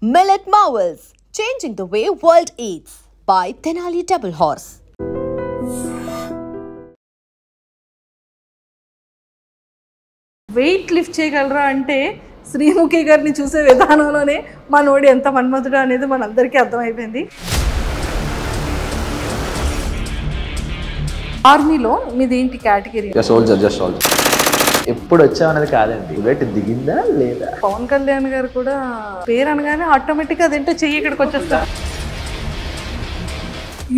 Millet Marvels, changing the way world eats by Tenali Double Horse. Weight lift చేయగలరా అంటే శ్రీముఖి గారిని చూసే విధానంలోనే మనోడు ఎంత మన్మధుడు అనేది మనందరికీ అర్థమైపోయింది. ఆర్మీలో మీది ఏంటి కేటగిరీ? Soldier, just soldier. ఎప్పుడు వచ్చామనేది కాదండి, బుల్లెట్ దిగిందా లేదా. పవన్ కళ్యాణ్ గారు కూడా పేరు అనగానే ఆటోమేటిక్గా అదేంటో చెయ్యి ఇక్కడికి వచ్చేస్తా.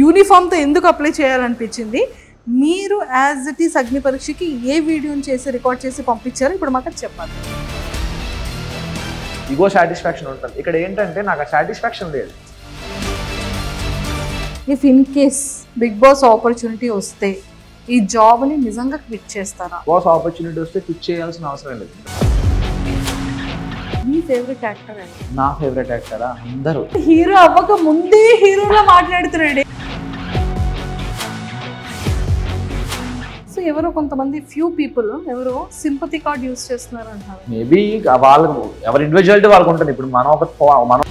యూనిఫామ్తో ఎందుకు అప్లై చేయాలనిపించింది? మీరు యాజ్ ఇట్ ఈస్ అగ్ని పరీక్షకి ఏ వీడియోని చేసి రికార్డ్ చేసి పంపించారో ఇప్పుడు మాకు చెప్పాలి. ఇగో సాటిస్ఫాక్షన్ ఉంటుంది. ఇక్కడ ఏంటంటే నాకు ఆ సాటిస్ఫాక్షన్ లేదు. If in case Bigg Boss opportunity వస్తే ఈ జాబ్ని నిజంగా క్విట్ చేస్తారా? బాస్ ఆపర్చునిటీ వస్తే క్విట్ చేయాల్సిన అవసరం లేదు. మీ ఫేవరెట్ యాక్టర్ అండి? నా ఫేవరెట్ యాక్టరా? అందరూ. హీరో అవ్వక ముందే హీరోలా మాట్లాడుతున్నాడు. సో ఎవరో కొంతమంది ఫ్యూ పీపుల్ ఎవరో సింపతి కార్డ్ యూజ్ చేస్తున్నారు అంటారు. మేబీ వాళ్ళకు ఎవరి ఇండివిజువాలిటీ వాళ్ళకు ఉంటుంది. ఇప్పుడు మనం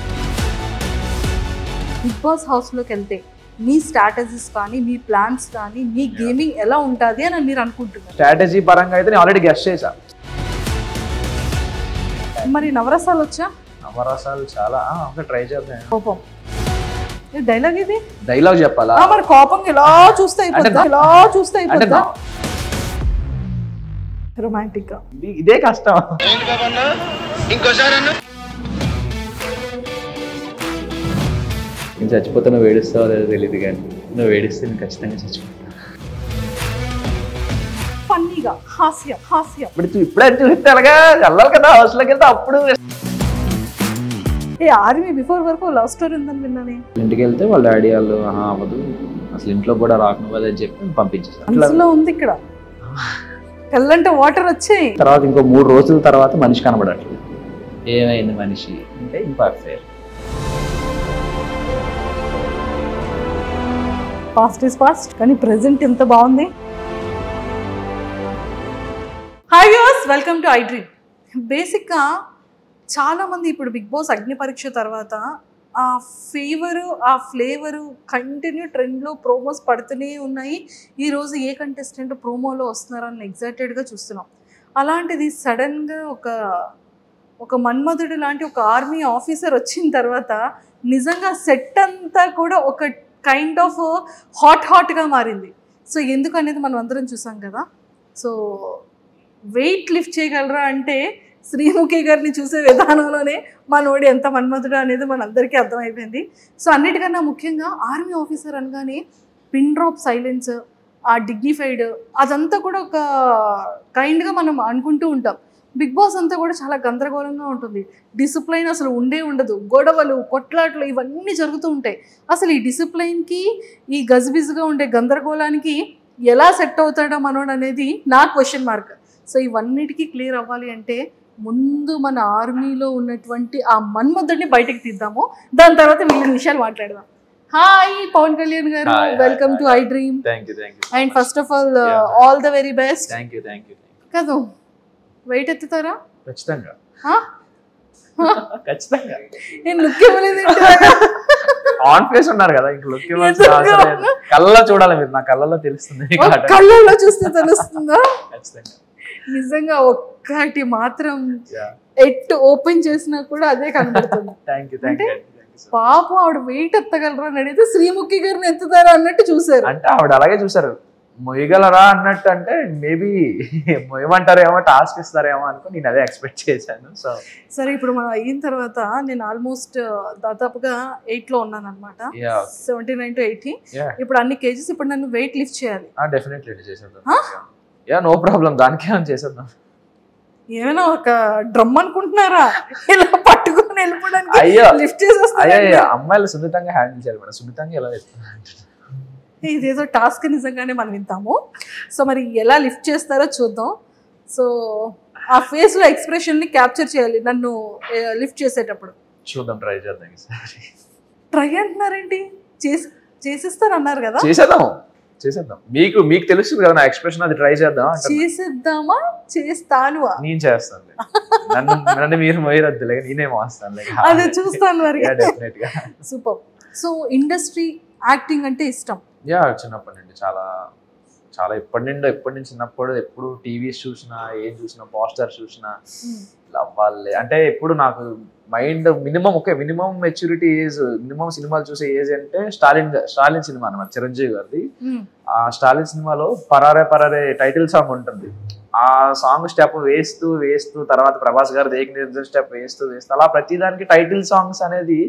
బిగ్ బాస్ హౌస్లోకి వెళ్తే మీ స్ట్రాటజీస్ కానీ మీ ప్లాన్స్ కానీ మీ గేమింగ్ ఎలా ఉంటుంది అని మీరు అనుకుంటున్నారు? స్ట్రాటజీ పరంగా అయితే నేను ఆల్రెడీ గెస్ట్ చేశా. మరి నవరసాలు వచ్చా? నవరసాలు చాలా ట్రై చేద్దాం. కోపం డైలాగ్ ఇది డైలాగ్ చెప్పాలా? మరి కోపం ఇలా చూస్తే అయిపోద్దా? ఇలా చూస్తే అయిపోద్దా? రొమాంటిక్ గా ఇదే కష్టం. నేను చచ్చిపోతే నువ్వు ఏడుస్తావో లేదో తెలియదు, కానీ నువ్వు ఏడిస్తే నేను ఖచ్చితంగా చచ్చిపోతా. ఫన్నీగా హాస్యం హాస్యం. ఇప్పుడే చూస్తే అలాగా వెళ్ళాలి కదా హౌస్లోకి వెళ్తే. అప్పుడు ఏ ఆర్మీ బిఫోర్ వరకు లవ్ స్టోరీ ఉందని విన్నానే. ఇంటికి వెళ్తే వాళ్ళ డాడీ వాళ్ళు అవ్వదు అసలు ఇంట్లో కూడా రాకనువ్వదు అని చెప్పి పంపించేసాను. ఉంది ఇక్కడ కళ్ళంటే వాటర్ వచ్చాయి. తర్వాత ఇంకో 3 రోజుల తర్వాత మనిషి కనబడట్లేదు. ఏమైంది మనిషి అంటే ఇంపర్ఫెక్ట్. ఫాస్ట్ ఇస్ ఫాస్ట్ కానీ ప్రెజెంట్ ఎంత బాగుంది. Hi viewers, welcome to I dream. బేసిక్గా చాలామంది ఇప్పుడు బిగ్ బాస్ అగ్ని పరీక్ష తర్వాత ఆ ఫీవరు ఆ ఫ్లేవరు కంటిన్యూ ట్రెండ్లో ప్రోమోస్ పడుతూనే ఉన్నాయి. ఈరోజు ఏ కంటెస్టెంట్ ప్రోమోలో వస్తున్నారని ఎగ్జైటెడ్గా చూస్తున్నాం. అలాంటిది సడన్గా ఒక మన్మధుడు లాంటి ఒక ఆర్మీ ఆఫీసర్ వచ్చిన తర్వాత నిజంగా సెట్ అంతా కూడా ఒక కైండ్ ఆఫ్ హాట్గా మారింది. సో ఎందుకు అనేది మనం అందరం చూసాం కదా. సో వెయిట్ లిఫ్ట్ చేయగలరా అంటే శ్రీముఖి గారిని చూసే విధానంలోనే మనోడు ఎంత మన్మధుడు అనేది మనందరికీ అర్థమైపోయింది. సో అన్నిటికన్నా ముఖ్యంగా ఆర్మీ ఆఫీసర్ అనగానే పిన్ డ్రాప్ సైలెన్స్, ఆ డిగ్నిఫైడ్, అదంతా కూడా ఒక కైండ్గా మనం అనుకుంటూ ఉంటాం. బిగ్ బాస్ అంతా కూడా చాలా గందరగోళంగా ఉంటుంది. డిసిప్లైన్ అసలు ఉండదు. గొడవలు, కొట్లాట్లు ఇవన్నీ జరుగుతూ ఉంటాయి. అసలు ఈ డిసిప్లైన్కి ఈ గజిబిజిగా ఉండే గందరగోళానికి ఎలా సెట్ అవుతాడో మనోడు అనేది నా క్వశ్చన్ మార్క్. సో ఇవన్నిటికీ క్లియర్ అవ్వాలి అంటే ముందు మన ఆర్మీలో ఉన్నటువంటి ఆ మన్మధుడిని బయటకు తీద్దాము. దాని తర్వాత మిగిలిన విషయాలు మాట్లాడదాం. హాయ్ పవన్ కళ్యాణ్ గారు, welcome to I dream. And first of all the very best. కదా వెయిట్ ఎత్తుతారా? ఖచ్చితంగా. నేను లుక్ ఇవ్వలేదు. ఆన్ ఫేస్ ఉన్నారు కదా, ఇంక లుక్ ఇవ్వాల్సిన కళ్ళలో చూడాలి. మీరు నా కళ్ళలో తెలుస్తుంది. కళ్ళలో చూస్తే తెలుస్తుందా? నిజంగా ఒక్కటి మాత్రం ఎట్ ఓపెన్ చేసినా కూడా అదే కనబడుతుంది. అంటే పాపం ఆవిడ వెయిట్ ఎత్తగలరా అని అడిగితే శ్రీముఖి గారిని ఎత్తుతారా అన్నట్టు చూసారు. అంటే ఆవిడ అలాగే చూసారు. మొయ్యగలరా అన్నట్టు అంటే మేబీ మొయ్యమంటారేమో, టాస్క్ ఇస్తారేమో అనుకో నేను అదే ఎక్స్పెక్ట్ చేశాను. సో సరే, ఇప్పుడు మనం అయిన తర్వాత నేను ఆల్మోస్ట్ దాదాపుగా 8లో ఉన్నాను అనమాట. 79 to 80. ఇప్పుడు అన్ని కేజెస్. ఇప్పుడు నన్ను వెయిట్ లిఫ్ట్ చేయాలి. డెఫినెట్లీ చేసేద్దాం. నో ప్రాబ్లం, దానికి ఏమైనా చేసేద్దాం. ఏమైనా ఒక డ్రమ్ అనుకుంటున్నారా ఇలా పట్టుకుని వెళ్ళిపోవడానికి? లిఫ్ట్ చేసేస్తాను. అమ్మాయిలు సున్నితంగా హ్యాండిల్ చేయాలి మేడం. సున్నితంగా ఎలా ఇదేదో టాస్క్ నిజంగానే మనం వింటాము. సో మరి ఎలా లిఫ్ట్ చేస్తారో చూద్దాం. సో ఆ ఫేస్లో ఎక్స్ప్రెషన్ని క్యాప్చర్ చేయాలి నన్ను లిఫ్ట్ చేసేటప్పుడు. చూద్దాం, ట్రై చేద్దాం. ట్రై అంటున్నారేంటి? చేసిస్తారు అన్నారు కదా. చేసేద్దాం. చేసేద్దాం. మీకు తెలుస్తుంది కదా నా ఎక్స్ప్రెషన్, అది ట్రై చేద్దాం. చేసేద్దామా చేస్తాను నేను చేస్తాను, నన్ను మీరు మొయ్యరద్దులే, నేనే మోస్తాను. అదే చూస్తాను మరి. డెఫినెట్ గా. సూపర్. సో ఇండస్ట్రీ యాక్టింగ్ అంటే ఇష్టం? యా, చిన్నప్పటి నుండి చాలా చాలా ఎప్పటి నుంచి చిన్నప్పుడు ఎప్పుడు టీవీస్ చూసినా, ఏం చూసినా, పోస్టర్ చూసినా అవ్వాలి అంటే ఎప్పుడు నాకు mind minimum maturity age, minimum సినిమాలు చూసే ఏజ్ అంటే స్టాలిన్ సినిమా అన్నమాట, చిరంజీవి గారిది. ఆ స్టాలిన్ సినిమాలో పరారే టైటిల్ సాంగ్ ఉంటుంది. ఆ సాంగ్ స్టెప్ వేస్తూ తర్వాత ప్రభాస్ గారు ఏకనిర్జన స్టెప్ వేస్తూ అలా ప్రతిదానికి టైటిల్ సాంగ్స్ అనేది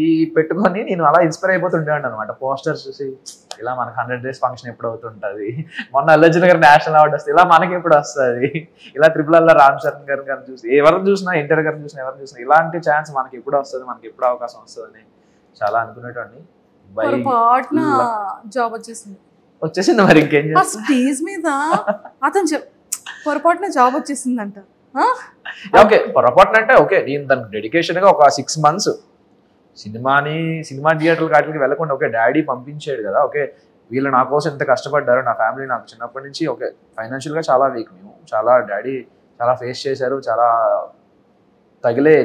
ఈ పెట్టుకొని నేను అలా ఇన్స్పైర్ అయిపోతుండేవాడిని అనమాట. పోస్టర్స్ చూసి ఇలా మనకు 100 days ఫంక్షన్ ఎప్పుడు అవుతుంటుంది, మొన్న అల్లర్జున్ గారు నేషనల్ అవార్డు వస్తే ఇలా మనకి ఎప్పుడు వస్తుంది, ఇలా ట్రిపుల్ రామ్ చరణ్ గారిని చూసి ఎవరిని చూసినా, ఎన్టీఆర్ గారిని చూసినా, ఎవరిని చూసినా ఇలాంటి ఛాన్స్ మనకి ఎప్పుడు వస్తుంది, మనకి ఎప్పుడు అవకాశం వస్తుందని చాలా అనుకునేటండి. జాబ్ వచ్చేసింది. మరి ఇంకేం చేస్తా, స్టేజ్ మీద అతను పొరపాటున జాబ్ వచ్చేసిందంట. ఓకే, పొరపాటున అంటే ఓకే, నేను దానికి డెడికేషన్ గా ఒక 6 months సినిమా థియేటర్లు వాటికి వెళ్ళకుండా ఓకే డాడీ పంపించాడు కదా, ఓకే వీళ్ళు నా కోసం ఎంత కష్టపడ్డారు, నా ఫ్యామిలీ నాకు చిన్నప్పటి నుంచి ఓకే ఫైనాన్షియల్గా చాలా వీక్, మేము చాలా డాడీ చాలా ఫేస్ చేశారు, చాలా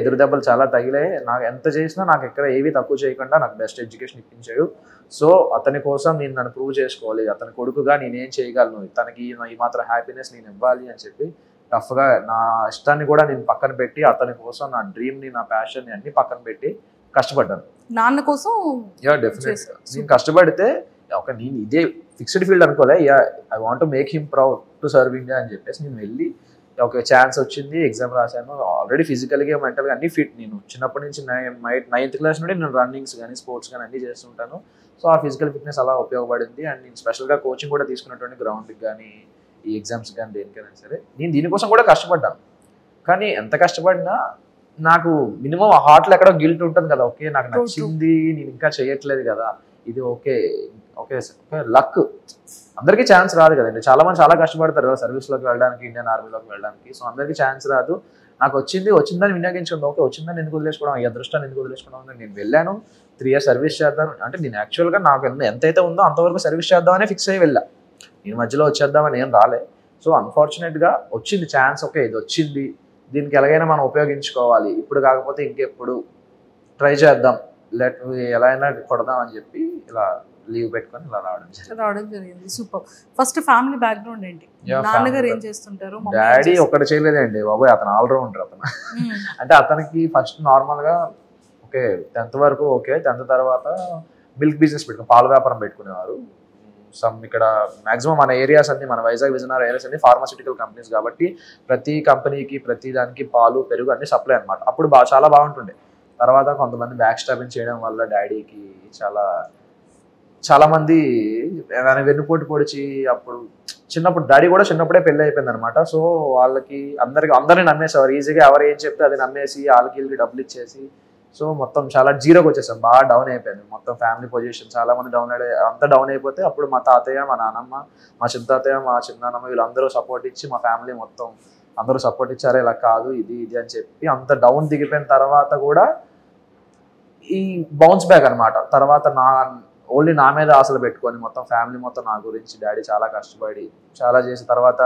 ఎదురు దెబ్బలు చాలా తగిలే, నాకు ఎంత చేసినా నాకు ఎక్కడ ఏవి తక్కువ చేయకుండా నాకు బెస్ట్ ఎడ్యుకేషన్ ఇప్పించాడు. సో అతని కోసం నేను నన్ను ప్రూవ్ చేసుకోవాలి, అతని కొడుకుగా నేనేం చేయగలను, తనకి ఈ మాత్రం హ్యాపీనెస్ నేను ఇవ్వాలి అని చెప్పి టఫ్గా నా ఇష్టాన్ని కూడా నేను పక్కన పెట్టి అతని కోసం నా డ్రీమ్ని, నా ప్యాషన్ని అన్ని పక్కన పెట్టి కష్టపడ్డాను నాన్న కోసం. డెఫినెట్ నేను కష్టపడితే ఒక నేను ఇదే ఫిక్స్డ్ ఫీల్డ్ అనుకోలే, I want make him proud to serve India అని చెప్పేసి నేను వెళ్ళి ఒక ఛాన్స్ వచ్చింది, ఎగ్జామ్ రాశాను. ఆల్రెడీ ఫిజికల్గా మెంటల్గా అన్ని ఫిట్. నేను చిన్నప్పటి నుంచి 9th class నుండి నేను రన్నింగ్స్ కానీ స్పోర్ట్స్ కానీ అన్ని చేస్తుంటాను. సో ఆ ఫిజికల్ ఫిట్నెస్ అలా ఉపయోగపడింది. అండ్ నేను స్పెషల్గా కోచింగ్ కూడా తీసుకున్నటువంటి గ్రౌండ్కి కానీ ఈ ఎగ్జామ్స్ కానీ దేనికైనా సరే నేను దీనికోసం కూడా కష్టపడ్డాను. కానీ ఎంత కష్టపడినా నాకు మినిమం హార్ట్లో ఎక్కడో గిల్ట్ ఉంటుంది కదా, ఓకే నాకు నచ్చింది నేను ఇంకా చేయట్లేదు కదా, ఇది ఓకే లక్, అందరికీ ఛాన్స్ రాదు కదండి. చాలా మంది చాలా కష్టపడతారు కదా సర్వీస్లోకి వెళ్ళడానికి, ఇండియన్ ఆర్మీలోకి వెళ్ళడానికి. సో అందరికీ ఛాన్స్ రాదు. నాకు వచ్చిందని వినియోగించుకుంది, ఓకే వచ్చిందని ఎందుకు వదిలేసుకోవడం, ఈ అదృష్టాన్ని ఎందుకు వదిలేసుకోవడం. నేను వెళ్ళాను, 3 years సర్వీస్ చేద్దాం అంటే నేను యాక్చువల్గా నాకు ఎంతైతే ఉందో అంతవరకు సర్వీస్ చేద్దామనే ఫిక్స్ అయ్యి వెళ్ళా. నేను మధ్యలో వచ్చేద్దామని ఏం రాలే. సో అన్ఫార్చునేట్గా వచ్చింది ఛాన్స్, ఓకే ఇది వచ్చింది, దీనికి ఎలాగైనా మనం ఉపయోగించుకోవాలి, ఇప్పుడు కాకపోతే ఇంకెప్పుడు ట్రై చేద్దాం, ఎలా అయినా కొడదాం అని చెప్పి ఇలా లీవ్ పెట్టుకొని ఇలా రావడం జరిగింది. సూపర్. ఫస్ట్ ఫ్యామిలీ బ్యాక్గ్రౌండ్ ఏంటి? నాన్నగారు ఏం చేస్తుంటారు? డాడీ ఒకటి చేయలేదండి బాబోయ్, అతను ఆల్రౌండర్ అతను. అంటే అతనికి ఫస్ట్ నార్మల్గా ఓకే 10th వరకు ఓకే, 10th తర్వాత మిల్క్ బిజినెస్ పెట్టుకుని పాల వ్యాపారం పెట్టుకునేవారు. ఇక్కడ మాక్సిమం మన ఏరియాస్ అన్ని, మన వైజాగ్ విజయనగరం ఏరియాస్ అన్ని ఫార్మాస్యూటికల్ కంపెనీస్ కాబట్టి ప్రతి కంపెనీకి ప్రతి దానికి పాలు పెరుగు అన్ని సప్లై అనమాట. అప్పుడు చాలా బాగుంటుండే. తర్వాత కొంతమంది బ్యాక్ స్టాపింగ్ చేయడం వల్ల డాడీకి చాలా మంది వెన్నుపోటు పొడిచి, అప్పుడు డాడీ కూడా చిన్నప్పుడే పెళ్ళి అయిపోయింది అనమాట. సో వాళ్ళకి అందరిని నమ్మేసేవారు ఈజీగా, ఎవరు ఏం చెప్తే అది నమ్మేసి వీళ్ళకి డబ్బులు ఇచ్చేసి, సో మొత్తం చాలా జీరోకి వచ్చేసాం, బాగా డౌన్ అయిపోయింది మొత్తం ఫ్యామిలీ పొజిషన్. చాలా మంది డౌన్ అయిపోతే అప్పుడు మా తాతయ్య, మా నాన్నమ్మ, మా చిన్న తాతయ్య, మా చిన్నమ్మ వీళ్ళందరూ సపోర్ట్ ఇచ్చి, మా ఫ్యామిలీ మొత్తం అందరూ సపోర్ట్ ఇచ్చారు, ఇలా కాదు ఇది అని చెప్పి అంత డౌన్ దిగిపోయిన తర్వాత కూడా ఈ బౌన్స్ బ్యాక్ అనమాట. తర్వాత ఓన్లీ నా మీద ఆశలు పెట్టుకొని మొత్తం ఫ్యామిలీ మొత్తం నా గురించి డాడీ చాలా కష్టపడి చాలా చేసిన తర్వాత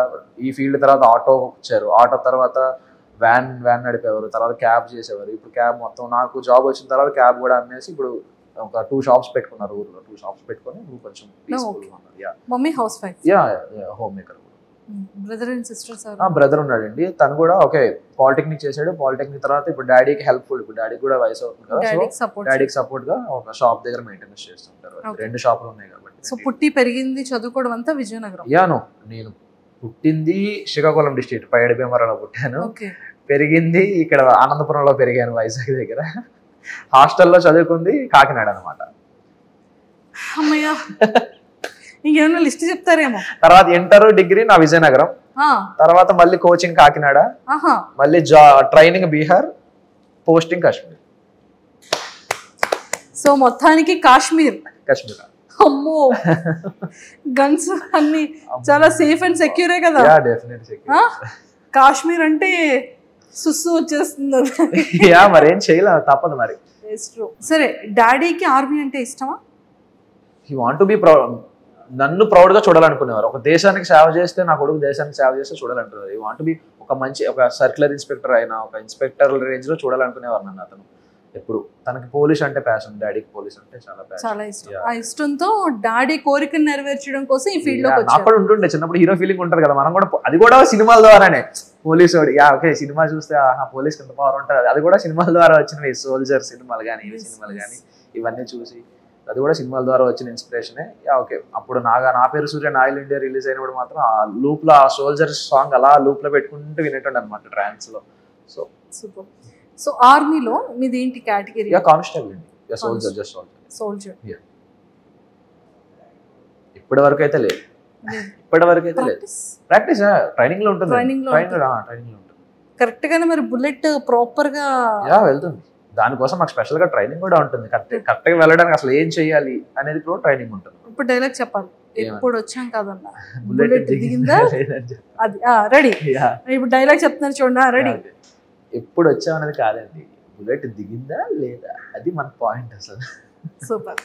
ఈ ఫీల్డ్ తర్వాత ఆటో వచ్చారు, ఆటో తర్వాత వ్యాన్ నడిపేవారు, తర్వాత క్యాబ్ చేసేవారు. ఇప్పుడు క్యాబ్ మొత్తం నాకు జాబ్ వచ్చిన తర్వాత క్యాబ్ కూడా అమ్మేసి ఇప్పుడు ఒక 2 shops పెట్టుకున్నారు ఊర్లో. 2 shops పెట్టుకొని కొంచెం పీస్ఫుల్గా ఉన్నారు. Mummy house wife? Home maker. Brother and sisters? Brother ఉన్నాడండి, తను కూడా ఓకే పాలిటెక్నిక్ చేశాడు. పాలిటెక్నిక్ తర్వాత ఇప్పుడు డాడీకి హెల్ప్ఫుల్, ఇప్పుడు డాడీకి కూడా వయసు అవుతుంది కదా, సో డాడీకి సపోర్ట్ గా ఒక షాప్ దగ్గర మెయింటెనెన్స్ చేస్తుంటారు. 2 షాపులు ఉన్నాయి కాబట్టి. సో పుట్టి పెరిగింది చదువుకోవడం అంతా విజయనగరం? నేను పుట్టింది శ్రీకాకుళం డిస్ట్రిక్ట్ పైడి భీమవరంలో పుట్టాను. పెరిగింది ఇక్కడ ఆనందపురంలో పెరిగాను, వైజాగ్ దగ్గర. హాస్టల్లో చదువుకుంది కాకినాడ అనమాట. అమ్మయ్యా, ఇంకేమన్నా లిస్ట్ చెప్తారేమో. తర్వాత ఇంటర్ డిగ్రీ నా విజయనగరం, తర్వాత మళ్ళీ కోచింగ్ కాకినాడ, మళ్ళీ training Bihar, posting Kashmir. So మొత్తానికి కాశ్మీర్. అమ్మో, గన్స్ అన్ని చాలా సేఫ్ అండ్ సెక్యూరే కదా? కాశ్మీర్ అంటే సుస్సు వచ్చేస్తుంది. మరేం చేయలేదు, తప్పదు మరి. సరే, డాడీకి ఆర్మీ అంటే ఇష్టమా? He want to be proud. నన్ను ప్రౌడ్ గా చూడాలనుకునేవారు. ఒక దేశానికి సేవ చేస్తే నా కొడుకు దేశానికి సేవ చేస్తే చూడాలంటున్నారు. యూ వాంట్ బి ఒక మంచి ఒక సర్క్యులర్ ఇన్స్పెక్టర్ అయినా ఒక ఇన్స్పెక్టర్ రేంజ్ లో చూడాలనుకునేవారు నన్ను అతను. ఎప్పుడు తనకి పోలీస్ అంటే ప్యాషన్, డాడీకి పోలీస్ అంటే చాలా ప్యాషన్, చాలా ఇష్టం. ఆ ఇష్టంతో డాడీ కోరికను నెరవేర్చడం కోసం ఈ ఫీల్డ్ లోకి నాకు వచ్చారు. కూడా ఉంటుండే చిన్నప్పుడు హీరో ఫీలింగ్ ఉంటుంది కదా, మనం కూడా అది కూడా సినిమాల ద్వారానే. పోలీసు వాడు ఓకే సినిమా చూస్తే పోలీస్ ఎంత పవర్ ఉంటుంది, అది కూడా సినిమాల ద్వారా వచ్చినవి. సోల్జర్ సినిమాలు కానీ ఇవి సినిమాలు కానీ ఇవన్నీ చూసి అది కూడా సినిమాల ద్వారా వచ్చిన ఇన్స్పిరేషనే. ఓకే అప్పుడు నా పేరు సూర్య ఆయిల్ ఇండియా రిలీజ్ అయినప్పుడు మాత్రం ఆ లూప్ లో ఆ సోల్జర్ సాంగ్ అలా లూప్ లో పెట్టుకుంటూ వినేటండి అనమాట ట్రాన్స్ లో. So super. సో ఆర్మీలో మీది ఏంటి కేటగిరీ? కానిస్టేబుల్ అండి. Soldier, just soldier. ఇప్పటి వరకు అయితే లేదు, ఇప్పటి వరకు అయితే లేదు. ప్రాక్టీస్ ట్రైనింగ్ లో ఉంటుంది, ట్రైనింగ్ లో ఉంటుంది కరెక్ట్ గానే. మరి బుల్లెట్ ప్రాపర్ గా వెళ్తుంది, దానికోసం మాకు స్పెషల్ గా ట్రైనింగ్ కూడా ఉంటుంది. కరెక్ట్ గా వెళ్ళడానికి అసలు ఏం చేయాలి అనేది కూడా ట్రైనింగ్ ఉంటుంది. ఇప్పుడు డైలాగ్ చెప్పాలి, ఎప్పుడు వచ్చాం కదన్నా బుల్లెట్ దిగిందా అది రెడీ. ఇప్పుడు డైలాగ్ చెప్తున్నారు చూడండి, రెడీ. ఎప్పుడు వచ్చాం అనేది కాదండి, బుల్లెట్ దిగిందా లేదా, అది మన పాయింట్ అసలు. సూపర్.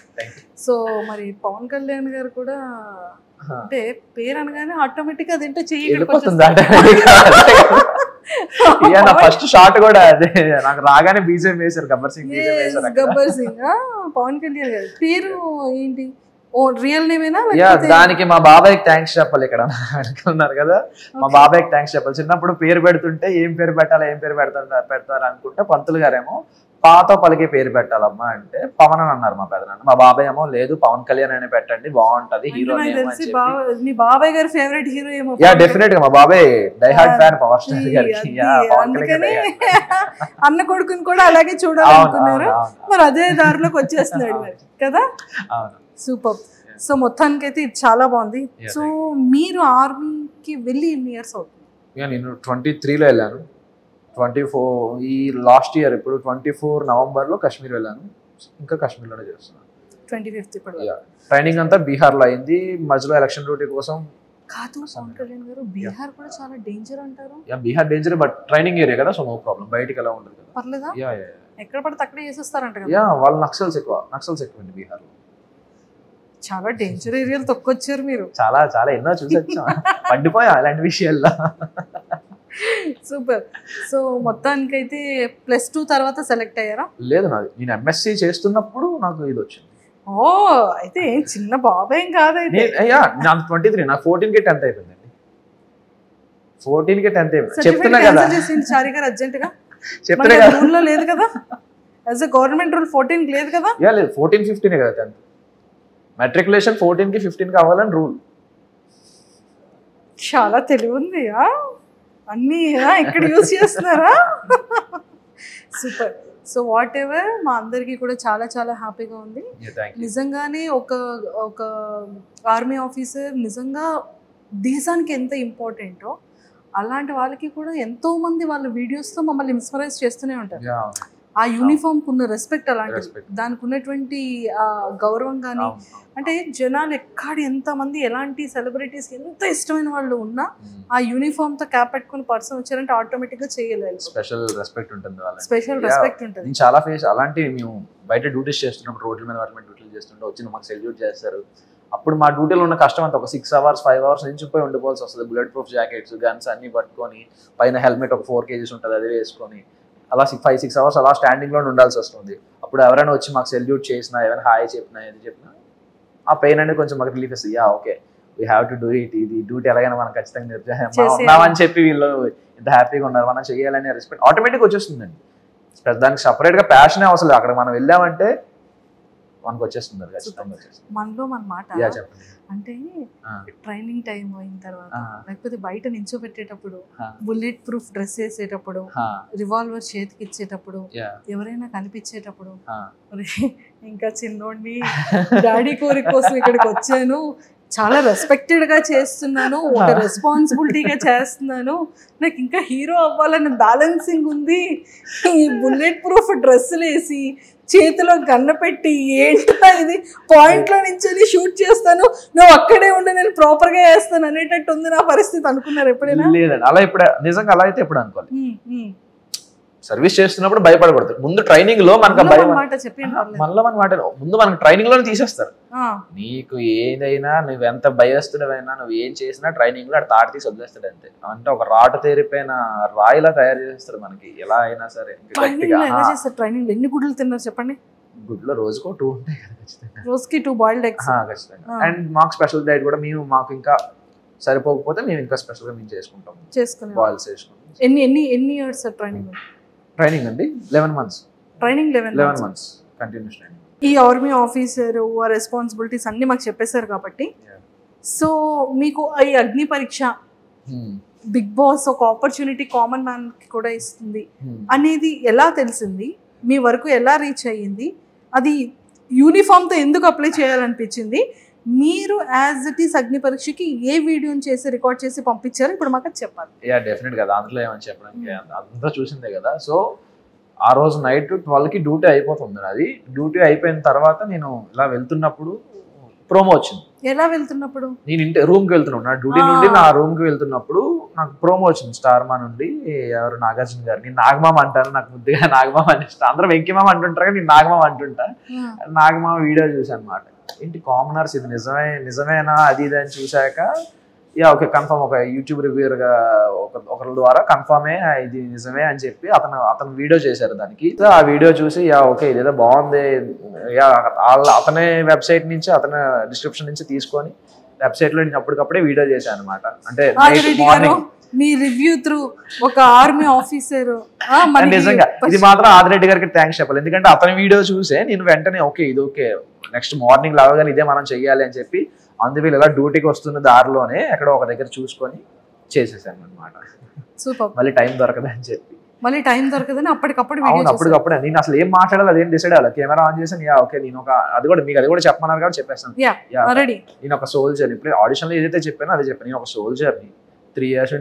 సో మరి పవన్ కళ్యాణ్ గారు కూడా అంటే పేరు అనగానే ఆటోమేటిక్ అది ఏంటో ఫస్ట్ షాట్ కూడా అదే, నాకు రాగానే బీజేపీ వేశారు, గబ్బర్ సింగ్ గబ్బర్ సింగ్. పవన్ కళ్యాణ్ గారు పేరు ఏంటి, రియల్ నేమేనా? దానికి మా బాబాయ్కి థ్యాంక్స్ చెప్పాలి. ఇక్కడ అనుకున్నారు కదా, మా బాబాయ్కి థ్యాంక్స్ చెప్పాలి. చిన్నప్పుడు పేరు పెడుతుంటే ఏం పేరు పెట్టాలి, ఏం పేరు పెడతారు అనుకుంటే పంతులు గారేమో పాతో పలికే పేరు పెట్టాలమ్మా అంటే పవన్ అని అన్నారు మా పెదనాన్న. మా బాబాయ్ ఏమో లేదు పవన్ కళ్యాణ్ అని పెట్టండి బాగుంటది హీరో. మీ బాబాయ్ గారి ఫేవరెట్ హీరో ఏమో? డెఫినెట్ గా మా బాబాయ్ die hard fan power star గారికి. అన్న కొడుకుని కూడా అలాగే చూడాలనుకున్నారు, మరి అదే దారిలోకి వచ్చేస్తున్నాడు కదా. సూపర్. సో మొత్తానికైతే ఇది చాలా బాగుంది. సో మీరు ఆర్మీకి వెళ్ళి ఎన్ని ఇయర్స్ అవుతుంది? నేను 23లో వెళ్ళాను, 24 ఈ లాస్ట్ ఇయర్ ఇప్పుడు 24 నవంబర్లో కాశ్మీర్ వెళ్ళాను. ఇంకా కాశ్మీర్లోనే చేస్తున్నాను. 25 ట్రైనింగ్ అంతా బీహార్లో అయింది, మధ్యలో ఎలక్షన్ డ్యూటీ కోసం. కాదు పవన్ కళ్యాణ్ గారు, బీహార్ కూడా చాలా డేంజర్ అంటారు. Bihar danger, but training area కదా, సో నో ప్రాబ్లం, బయటికి ఎలా ఉండదు కదా. పర్లేదా? ఎక్కడ పడితే అక్కడే చేసేస్తారంట కదా. వాళ్ళు నక్సల్స్ ఎక్కువండి బీహార్లో. చాలా డేంజర్ ఏరియాలు తొక్కొచ్చారు మీరు. చాలా చాలా ఎన్నో చూసొచ్చా, పడిపోయా అలాంటి విషయాల్లో. సూపర్. సో మొత్తానికైతే +2 తర్వాత సెలెక్ట్ అయ్యారా? లేదు, నేను ఎంఎస్సీ చేస్తున్నప్పుడు నాకు ఇది వచ్చింది. ఓ అయితే చిన్న బాబాయ్ ఏం కాదైతే. నాకు 23, నాకు 14కి 10th అయిపోయిందండి. 14కి 10th అయిపోయింది. చెప్తున్నా కదా చారి గారు అర్జెంట్ గా, చెప్తున్నా కదా రూల్లో లేదు కదా, యాజ్ ఎ గవర్నమెంట్ రూల్ 14కి లేదు కదా. లేదు 14, 15 కదా 10th. మెట్రికులేషన్ 14కి 15కి అవ్వాలని రూల్. చాలా తెలివి ఉంది అన్నీ ఇక్కడ యూజ్ చేస్తున్నారా? సూపర్. సో వాట్ ఎవర్, మా అందరికీ కూడా చాలా చాలా హ్యాపీగా ఉంది. నిజంగానే ఒక ఆర్మీ ఆఫీసర్ నిజంగా దేశానికి ఎంత ఇంపార్టెంటో అలాంటి వాళ్ళకి కూడా ఎంతో మంది వాళ్ళ వీడియోస్తో మమ్మల్ని ఇన్స్పైరైజ్ చేస్తూనే ఉంటారు. ఆ యూనిఫామ్ కు ఉన్న రెస్పెక్ట్ అలాంటిది, దానికి ఉన్నటువంటి గౌరవం కానీ, అంటే జనాలు ఎంతమంది ఎలాంటి సెలబ్రిటీస్ ఎంత ఇష్టమైన వాళ్ళు ఉన్నా ఆ యూనిఫామ్ తో క్యాప్ పెట్టుకుని పర్సన్ వచ్చారంటే ఆటోమేటిక్ గా చేయలేదు. స్పెషల్ రెస్పెక్ట్ ఉంటుంది, స్పెషల్ రెస్పెక్ట్ ఉంటుంది. చాలా ఫేస్ అలాంటి మేము బయట డ్యూటీస్ చేస్తున్నప్పుడు, రోడ్ల మీద వాటి మీద డ్యూటీలు చేస్తుంటే వచ్చి మాకు సెల్యూట్ చేస్తారు. అప్పుడు మా డ్యూటీలో ఉన్న కష్టం అంతా ఒక 6 hours 5 hours నించిపోయి ఉండిపోవాల్సి వస్తుంది. బుల్లెట్ ప్రూఫ్ జాకెట్స్, గన్స్ అన్ని పట్టుకొని, పైన హెల్మెట్ ఒక 4 kgs ఉంటుంది అది వేసుకొని, అలా 5-6 hours అలా స్టాండింగ్ లో ఉండాల్సి వస్తుంది. అప్పుడు ఎవరైనా వచ్చి మాకు సెల్యూట్ చేసినా, ఎవరైనా హాయ్ చెప్పినా, ఏది చెప్పినా ఆ పెయిన్ అనేది కొంచెం మాకు రిలీఫ్ ఇస్తుంది. Okay we have to do it, ఇది డ్యూటీ ఎలాగైనా మనం ఖచ్చితంగా ఉన్నామని చెప్పి వీళ్ళు ఇంత హ్యాపీగా ఉన్నారు, మనం చేయాలనే రెస్పెక్ట్ ఆటోమేటిక్ వచ్చేస్తుందండి. దానికి సపరేట్ గా ప్యాషనే అవసరం. అక్కడ మనం వెళ్ళామంటే మనకు వచ్చేస్తుంది, మనలో మన మాట. అంటే ట్రైనింగ్ టైం అయిన తర్వాత, లేకపోతే బయట నించోబెట్టేటప్పుడు, బుల్లెట్ ప్రూఫ్ డ్రెస్ వేసేటప్పుడు, రివాల్వర్ చేతికి ఇచ్చేటప్పుడు, ఎవరైనా కనిపించేటప్పుడు, ఇంకా చిన్నోడిని డాడీ కోరిక కోసం ఇక్కడికి వచ్చాను, చాలా రెస్పెక్టెడ్ గా చేస్తున్నాను, ఒక రెస్పాన్సిబిలిటీగా చేస్తున్నాను, నాకు ఇంకా హీరో అవ్వాలని బ్యాలెన్సింగ్ ఉంది, ఈ బుల్లెట్ ప్రూఫ్ డ్రెస్సులు వేసి చేతిలో గన్న పెట్టి ఏంటో ఇది పాయింట్ లో నుంచి షూట్ చేస్తాను, నువ్వు అక్కడే ఉండి నేను ప్రాపర్ గా చేస్తాను అనేటట్టు ఉంది నా పరిస్థితి. అనుకున్నారు ఎప్పుడైనా? లేదండి, అలా ఇప్పుడు నిజంగా అలా అయితే ఎప్పుడు అనుకోవాలి. సర్వీస్ చేస్తున్నప్పుడు భయపడకూడదు. ముందు ట్రైనింగ్ లో మనకు భయం మళ్ళీ మన మాట ముందు మనకు ట్రైనింగ్ లోనే తీసేస్తారు. నీకు ఏదైనా నువ్వు ఎంత భయస్తుడమైనా నువ్వు ఏం చేసినా ట్రైనింగ్ లో తాటి తీసి వదిలేస్తాడు అంతే. అంటే ఒక రాటు తేరిపోయిన రాయిలా తయారు చేస్తారు మనకి ఎలా అయినా సరే. ట్రైనింగ్ ఎన్ని గుడ్లు తిన్నారు చెప్పండి? గుడ్లో రోజుకో 2 ఉంటాయి కదా ఖచ్చితంగా. రోజుకి 2 బాయిల్డ్ ఎగ్స్ ఖచ్చితంగా. అండ్ మాకు స్పెషల్ డైట్ కూడా మాకు ఇంకా సరిపోకపోతే మేము ఇంకా స్పెషల్ గా మేము చేసుకుంటాం. బాయిల్స్ చేసుకుంటాం. ఎన్ని ఇయర్స్ ట్రైనింగ్ అండి? 11 months. Training 11 months continuous training. ఈ ఆర్మీ ఆఫీసర్ రెస్పాన్సిబిలిటీస్ అన్ని మాకు చెప్పేశారు కాబట్టి, సో మీకు ఈ అగ్ని పరీక్ష బిగ్ బాస్ ఒక ఆపర్చునిటీ కామన్ మ్యాన్ కి కూడా ఇస్తుంది అనేది ఎలా తెలిసింది? మీ వరకు ఎలా రీచ్ అయ్యింది? అది యూనిఫామ్ తో ఎందుకు అప్లై చేయాలనిపించింది? మీరు యాజ్ ఇట్ ఈస్ అగ్ని పరీక్షకి ఏ వీడియోని చేసి రికార్డ్ చేసి పంపించారు ఇప్పుడు మాకు చెప్పాలి. డెఫినెట్ కదా, అందులో ఏమని చెప్పడానికి అంతా చూసిందే కదా. సో ఆ రోజు నైట్ 12కి డ్యూటీ అయిపోతుంది. అది డ్యూటీ అయిపోయిన తర్వాత నేను ఇలా వెళ్తున్నప్పుడు ప్రోమో వచ్చింది. ఎలా వెళ్తున్నప్పుడు? నేను రూమ్కి వెళ్తున్నాను, నా డ్యూటీ నుండి నా రూమ్కి వెళ్తున్నప్పుడు నాకు ప్రోమో వచ్చింది స్టార్ మా నుండి. ఎవరు? నాగార్జున గారు. నేను నాగమామ అంటాను, నాకు ముద్దుగా నాగమామ అని ఇష్టం. అందరూ వెంకిమామ అంటుంటారు కానీ నేను నాగమామ అంటుంటా. నాగమామ వీడియో చూసాను అనమాట. ఏంటి కామనర్స్ ఇది నిజమేనా అది ఇది అని చూసాక ఓకే కన్ఫర్మ్, ఒక యూట్యూబ్ రివ్యూర్ గా ఒకరి ద్వారా కన్ఫర్మే ఇది నిజమే అని చెప్పి అతను వీడియో చేశారు దానికి. ఆ వీడియో చూసి ఓకే ఇదేదో బాగుంది, అతనే వెబ్సైట్ నుంచి అతని డిస్క్రిప్షన్ నుంచి తీసుకొని వెబ్సైట్ లో నేను అప్పటికప్పుడే వీడియో చేశాను అనమాట. అంటే మార్నింగ్ మీ రివ్యూ త్రూ ఒక ఆర్మీ ఆఫీసర్. నిజంగా ఇది మాత్రం ఆదిరెడ్డి గారికి థ్యాంక్స్ చెప్పాలి. ఎందుకంటే అతని వీడియో చూసే నేను వెంటనే ఓకే ఇది ఓకే నెక్స్ట్ మార్నింగ్ లాగానే ఇదే మనం చెయ్యాలి అని చెప్పి అందువల్ల ఇలా డ్యూటీకి వస్తున్న దారిలోనే ఎక్కడో ఒక దగ్గర చూసుకొని చేసేసాను అనమాట. సూపర్. మళ్ళీ టైం దొరకదని చెప్పి అప్పటికప్పుడే నేను అసలు ఏం మాట్లాడాలి అదేం డిసైడ్ అవ్వాలి. కెమెరా ఆన్ చేసాను. ఓకే నేను అది కూడా చెప్పమన్నారు కాబట్టి చెప్పేస్తాను. నేను ఒక సోల్జర్. ఇప్పుడు ఆడిషన్ లో ఏదైతే చెప్పానో అదే చెప్పాను. నేను ఒక సోల్జర్ని 3 years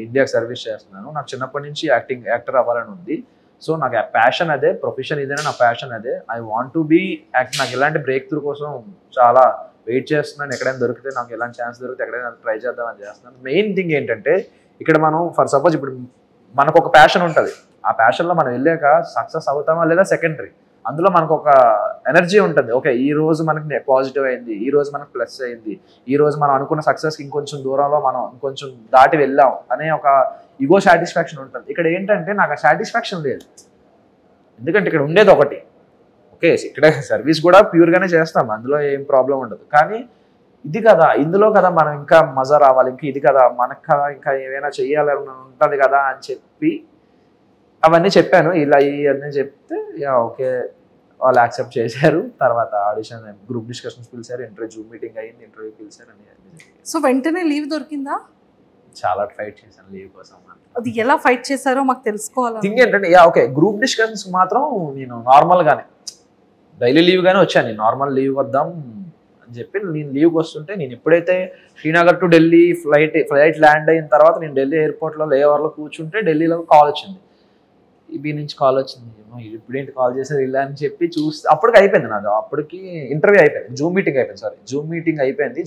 ఇండియాకి సర్వీస్ చేస్తున్నాను. నాకు చిన్నప్పటి నుంచి యాక్టర్ అవ్వాలని ఉంది. సో నాకు ప్యాషన్ అదే, ప్రొఫెషన్ ఇదేనా నా ప్యాషన్ అదే. I want to be act. నాకు ఇలాంటి బ్రేక్ త్రూ కోసం చాలా వెయిట్ చేస్తున్నాను. ఎక్కడైనా దొరికితే నాకు ఎలాంటి ఛాన్స్ దొరికితే ఎక్కడైనా ట్రై చేద్దామని చేస్తున్నాను. మెయిన్ థింగ్ ఏంటంటే ఇక్కడ మనం ఫర్ సపోజ్ ఇప్పుడు మనకు ఒక ప్యాషన్ ఉంటుంది. ఆ ప్యాషన్లో మనం వెళ్ళాక సక్సెస్ అవుతామా లేదా సెకండరీ. అందులో మనకు ఒక ఎనర్జీ ఉంటుంది. ఓకే ఈ రోజు మనకి పాజిటివ్ అయింది, ఈ రోజు మనకు ప్లస్ అయింది, ఈ రోజు మనం అనుకున్న సక్సెస్కి ఇంకొంచెం దూరంలో మనం ఇంకొంచెం దాటి వెళ్ళాం అనే ఒక ఇగో సాటిస్ఫాక్షన్ ఉంటుంది. ఇక్కడ ఏంటంటే నాకు ఆ సాటిస్ఫాక్షన్ లేదు. ఎందుకంటే ఇక్కడ ఉండేది ఒకటి. ఓకే ఇక్కడ సర్వీస్ కూడా ప్యూర్గానే చేస్తాం, అందులో ఏం ప్రాబ్లం ఉండదు. కానీ ఇది కదా, ఇందులో కదా మనం ఇంకా మజా రావాలి, ఇంకా ఇది కదా మనకు కదా ఇంకా ఏమైనా చెయ్యాలని ఉంటుంది కదా అని చెప్పి అవన్నీ చెప్పాను. ఇలా ఇవన్నీ చెప్తే ఓకే వాళ్ళు యాక్సెప్ట్ చేశారు. తర్వాత ఆడిషన్ గ్రూప్ డిస్కషన్స్ పిలిచారు, ఇంటర్వ్యూ మీటింగ్ అయ్యింది, ఇంటర్వ్యూ పిలిచారు అని. సో వెంటనే లీవ్ దొరికిందా? చాలా ఫైట్ చేశాను లీవ్ కోసం. అది ఎలా ఫైట్ చేశారో మాకు తెలుసుకోవాలి. థింగ్ ఏంటంటే ఓకే గ్రూప్ డిస్కషన్స్ మాత్రం నేను నార్మల్ గానే డైలీ లీవ్ గానే వచ్చాను. నేను నార్మల్ లీవ్ వద్దాం అని చెప్పి నేను లీవ్కి వస్తుంటే నేను ఎప్పుడైతే Srinagar to Delhi flight land అయిన తర్వాత నేను ఢిల్లీ ఎయిర్పోర్ట్లో లేఓవర్లో కూర్చుంటే ఢిల్లీలో కాల్ వచ్చింది, ఈబీ నుంచి కాల్ వచ్చింది. ఇప్పుడేంటి కాల్ చేశారు ఇలా అని చెప్పి చూస్తే అప్పటికి అయిపోయింది నాది. అప్పటికి ఇంటర్వ్యూ అయిపోయింది, జూమ్ మీటింగ్ అయిపోయింది.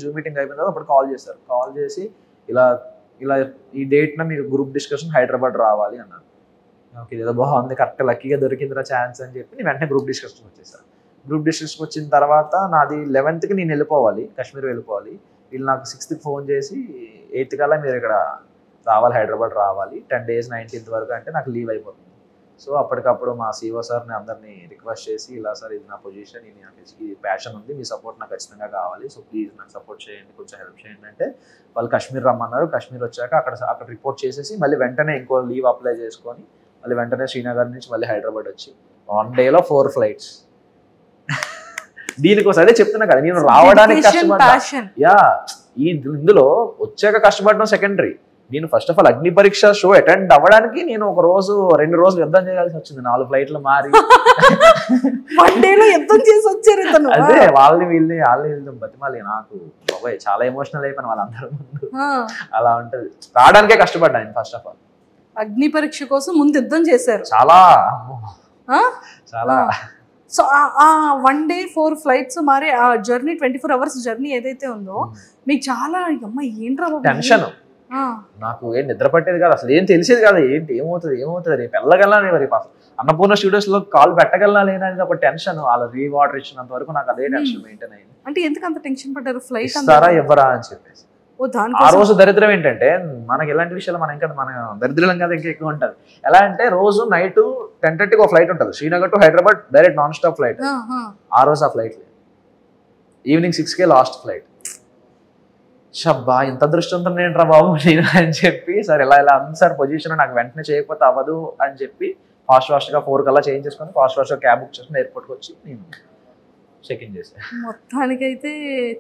జూమ్ మీటింగ్ అయిపోయిన తర్వాత అప్పుడు కాల్ చేశారు. కాల్ చేసి ఇలా ఈ డేట్న మీరు గ్రూప్ డిస్కషన్ హైదరాబాద్ రావాలి అన్నారు. ఓకే ఏదో బాగుంది, కరెక్ట్ లక్కీగా దొరికిందిరా ఛాన్స్ అని చెప్పి నేను వెంటనే గ్రూప్ డిస్కషన్ వచ్చేసాను. గ్రూప్ డిస్కషన్ వచ్చిన తర్వాత నాది 11th నేను వెళ్ళిపోవాలి, కాశ్మీర్ వెళ్ళిపోవాలి. వీళ్ళు నాకు 6th ఫోన్ చేసి 8th కల్లా మీరు ఇక్కడ రావాలి, హైదరాబాద్ రావాలి, 10 days 19th వరకు అంటే నాకు లీవ్ అయిపోతుంది. సో అప్పటికప్పుడు మా సిఓ సార్ని అందరినీ రిక్వెస్ట్ చేసి ఇలా సార్ ఇది నా పొజిషన్, ఇది ప్యాషన్ ఉంది, మీ సపోర్ట్ నాకు ఖచ్చితంగా కావాలి, సో ప్లీజ్ నాకు సపోర్ట్ చేయండి, కొంచెం హెల్ప్ చేయండి అంటే వాళ్ళు కాశ్మీర్ రమ్మన్నారు. కాశ్మీర్ వచ్చాక అక్కడ రిపోర్ట్ చేసేసి మళ్ళీ వెంటనే ఇంకో లీవ్ అప్లై చేసుకొని మళ్ళీ వెంటనే శ్రీనగర్ నుంచి మళ్ళీ హైదరాబాద్ వచ్చి 1 day 4 flights. దీనికోసం అదే చెప్తున్నా కదా, నేను రావడానికి కష్టపడ్డా. ఇందులో వచ్చాక కష్టపడడం సెకండరీ. నేను ఫస్ట్ ఆఫ్ ఆల్ అగ్ని పరీక్ష షో అటెండ్ అవ్వడానికి నేను 1 రోజు 2 రోజులు యుద్ధం చేయాల్సి వచ్చింది. 4 flights మారి అదే వాళ్ళని బతిమాలి. నాకు బాబాయ్ చాలా ఎమోషనల్ అయిపోయిన వాళ్ళందరూ ముందు. అలా ఉంటది, రావడానికే కష్టపడ్డా నేను ఫస్ట్ ఆఫ్ ఆల్. అగ్ని పరీక్ష కోసం ముందు యుద్ధం చేశారు చాలా. సో ఆ 1 day 4 flights మరి ఆ జర్నీ 24 hours జర్నీ ఏదైతే ఉందో మీకు చాలా అమ్మ ఏంట్రా టెన్షన్. నాకు ఏం నిద్ర పట్టేది కాదు, అసలు ఏం తెలిసేది కాదు, ఏంటి ఏమవుతుంది రేపు వెళ్ళగలనా రేపు అసలు అన్నపూర్ణ స్టూడియోస్ లో కాల్ పెట్టగలనా లేనని ఒక టెన్షన్. వాళ్ళ రీవాటర్ ఇచ్చినంత వరకు నాకు అదే టెన్షన్ మెయింటైన్ అయింది. అంటే ఎందుకు అంత టెన్షన్ పడ్డారు? ఫ్లైట్ ఇస్తారా ఇవ్వరా అని చెప్పేసి. ఆ రోజు దరిద్రం ఏంటంటే మనకి ఎలాంటి విషయాలు మనం ఇంకా మన దరిద్రం కదా ఇంకా ఎక్కువ ఉంటుంది. ఎలా అంటే రోజు నైట్ 10:30కి ఒక ఫ్లైట్ ఉంటుంది, Srinagar to Hyderabad direct non stop flight. ఆ రోజు ఆ ఫ్లైట్ లేదు, ఈవినింగ్ 6కే లాస్ట్ ఫ్లైట్. షబ్బా ఇంత దృష్టంతో ఏంట్రా బాబు నేను అని చెప్పి, సార్ ఇలా ఉంది సార్ పొజిషన్, నాకు వెంటనే చేయకపోతే అవ్వదు అని చెప్పి ఫాస్ట్గా 4 కల్లా చేంజ్ చేసుకొని ఫాస్ట్గా క్యాబ్ బుక్ చేసుకుని ఎయిర్పోర్ట్కి వచ్చి నేను చెక్ ఇన్ చేశాను. మొత్తానికైతే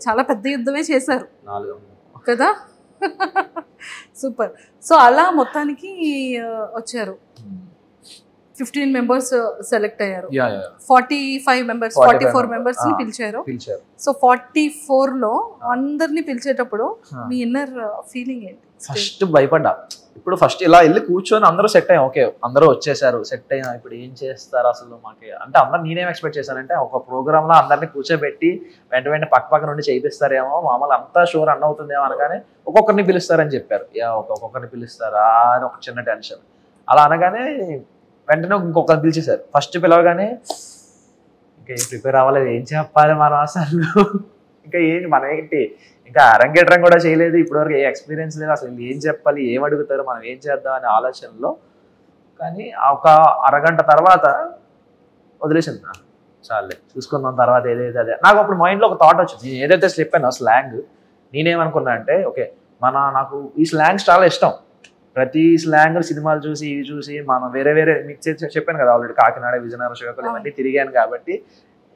చాలా పెద్ద యుద్ధమే చేశారు 4 కదా. సూపర్. సో అలా మొత్తానికి వచ్చారు, 15 members సెలెక్ట్ అయ్యారు. 45 members 44 members ని పిలిచారు. సో 44 లో అందరినీ పిలిచేటప్పుడు మీ ఇన్నర్ ఫీలింగ్ ఏంటి? ఫస్ట్ భయపడ్డా. ఇప్పుడు ఫస్ట్ ఇలా వెళ్ళి కూర్చొని అందరూ సెట్ అయ్యాం, ఓకే అందరూ వచ్చేసారు, సెట్ అయినా ఇప్పుడు ఏం చేస్తారు అసలు మాకు అంటే అందరు నేనేం ఎక్స్పెక్ట్ చేశానంటే ఒక ప్రోగ్రామ్ లో అందరినీ కూర్చోబెట్టి వెంట పక్క నుండి చేయిస్తారేమో, మామూలు అంతా షో రన్ అవుతుందేమో అనగానే ఒక్కొక్కరిని పిలుస్తారని చెప్పారు. ఒక్కొక్కరిని పిలుస్తారా అని ఒక చిన్న టెన్షన్. అలా అనగానే వెంటనే ఇంకొకరిని పిలిచేశారు. ఫస్ట్ పిలవగానే ఇంకా ఏం ప్రిపేర్ అవ్వలేదు, ఏం చెప్పాలి మనం అసలు, ఇంకా ఏంటి మనం ఏంటి ఇంకా అరంగేట్రం కూడా చేయలేదు, ఇప్పటివరకు ఏ ఎక్స్పీరియన్స్ లేదు, అసలు ఏం చెప్పాలి, ఏం అడుగుతారు, మనం ఏం చేద్దాం అనే ఆలోచనలో. కానీ ఒక అరగంట తర్వాత వదిలేసింది, చాలే చూసుకుందాం తర్వాత ఏదైతే అదే. నాకు అప్పుడు మైండ్లో ఒక థాట్ వచ్చింది, నేను ఏదైతే చెప్పానో స్లాంగ్, నేనేమనుకున్నా అంటే ఓకే నాకు ఈ స్లాంగ్స్ చాలా ఇష్టం. ప్రతి స్లాంగ్ సినిమాలు చూసి ఇవి చూసి మనం వేరే మీకు చెప్పాను కదా ఆల్రెడీ, కాకినాడ విజయనగరం శ్రీకాకుళం ఇవన్నీ తిరిగాను కాబట్టి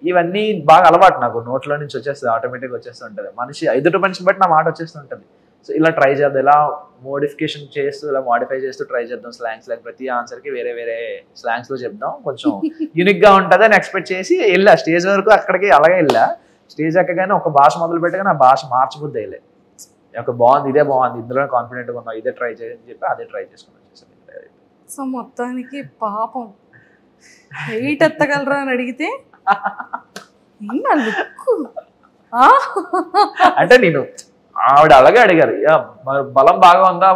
ఇవన్నీ బాగా అలవాటు, నాకు నోట్లో నుంచి వచ్చేస్తుంది, ఆటోమేటిక్గా వచ్చేస్తుంటుంది. ఎదుటి మనిషిని బట్టి నా మాట వచ్చేస్తుంటుంది. సో ఇలా ట్రై చేద్దాం, ఇలా మోడిఫికేషన్ చేస్తూ ఇలా మాడిఫై చేస్తూ ట్రై చేద్దాం స్లాంగ్స్. లైక్ ప్రతి ఆన్సర్కి వేరే స్లాంగ్స్లో చెప్దాం, కొంచెం యూనిక్గా ఉంటుంది అని ఎక్స్పెక్ట్ చేసి వెళ్ళా. స్టేజ్ వరకు అక్కడికి అలాగే వెళ్ళా. స్టేజ్ ఎక్కగానే ఒక భాష మొదలు పెట్టగానే ఆ భాష మార్చబుద్ది అయ్యలే. ఒక బాగుంది, ఇదే బాగుంది, ఇందులో కాన్ఫిడెంట్గా ఉన్నాం, ఇదే ట్రై చేయని చెప్పి అదే ట్రై చేసుకుని వచ్చేసాను. సో మొత్తానికి పాపం వెయిట్ ఎత్తగలరా అని అడిగితే అంటే నేను ఆవిడ అలాగే అడిగారు, బలం బాగా ఉందా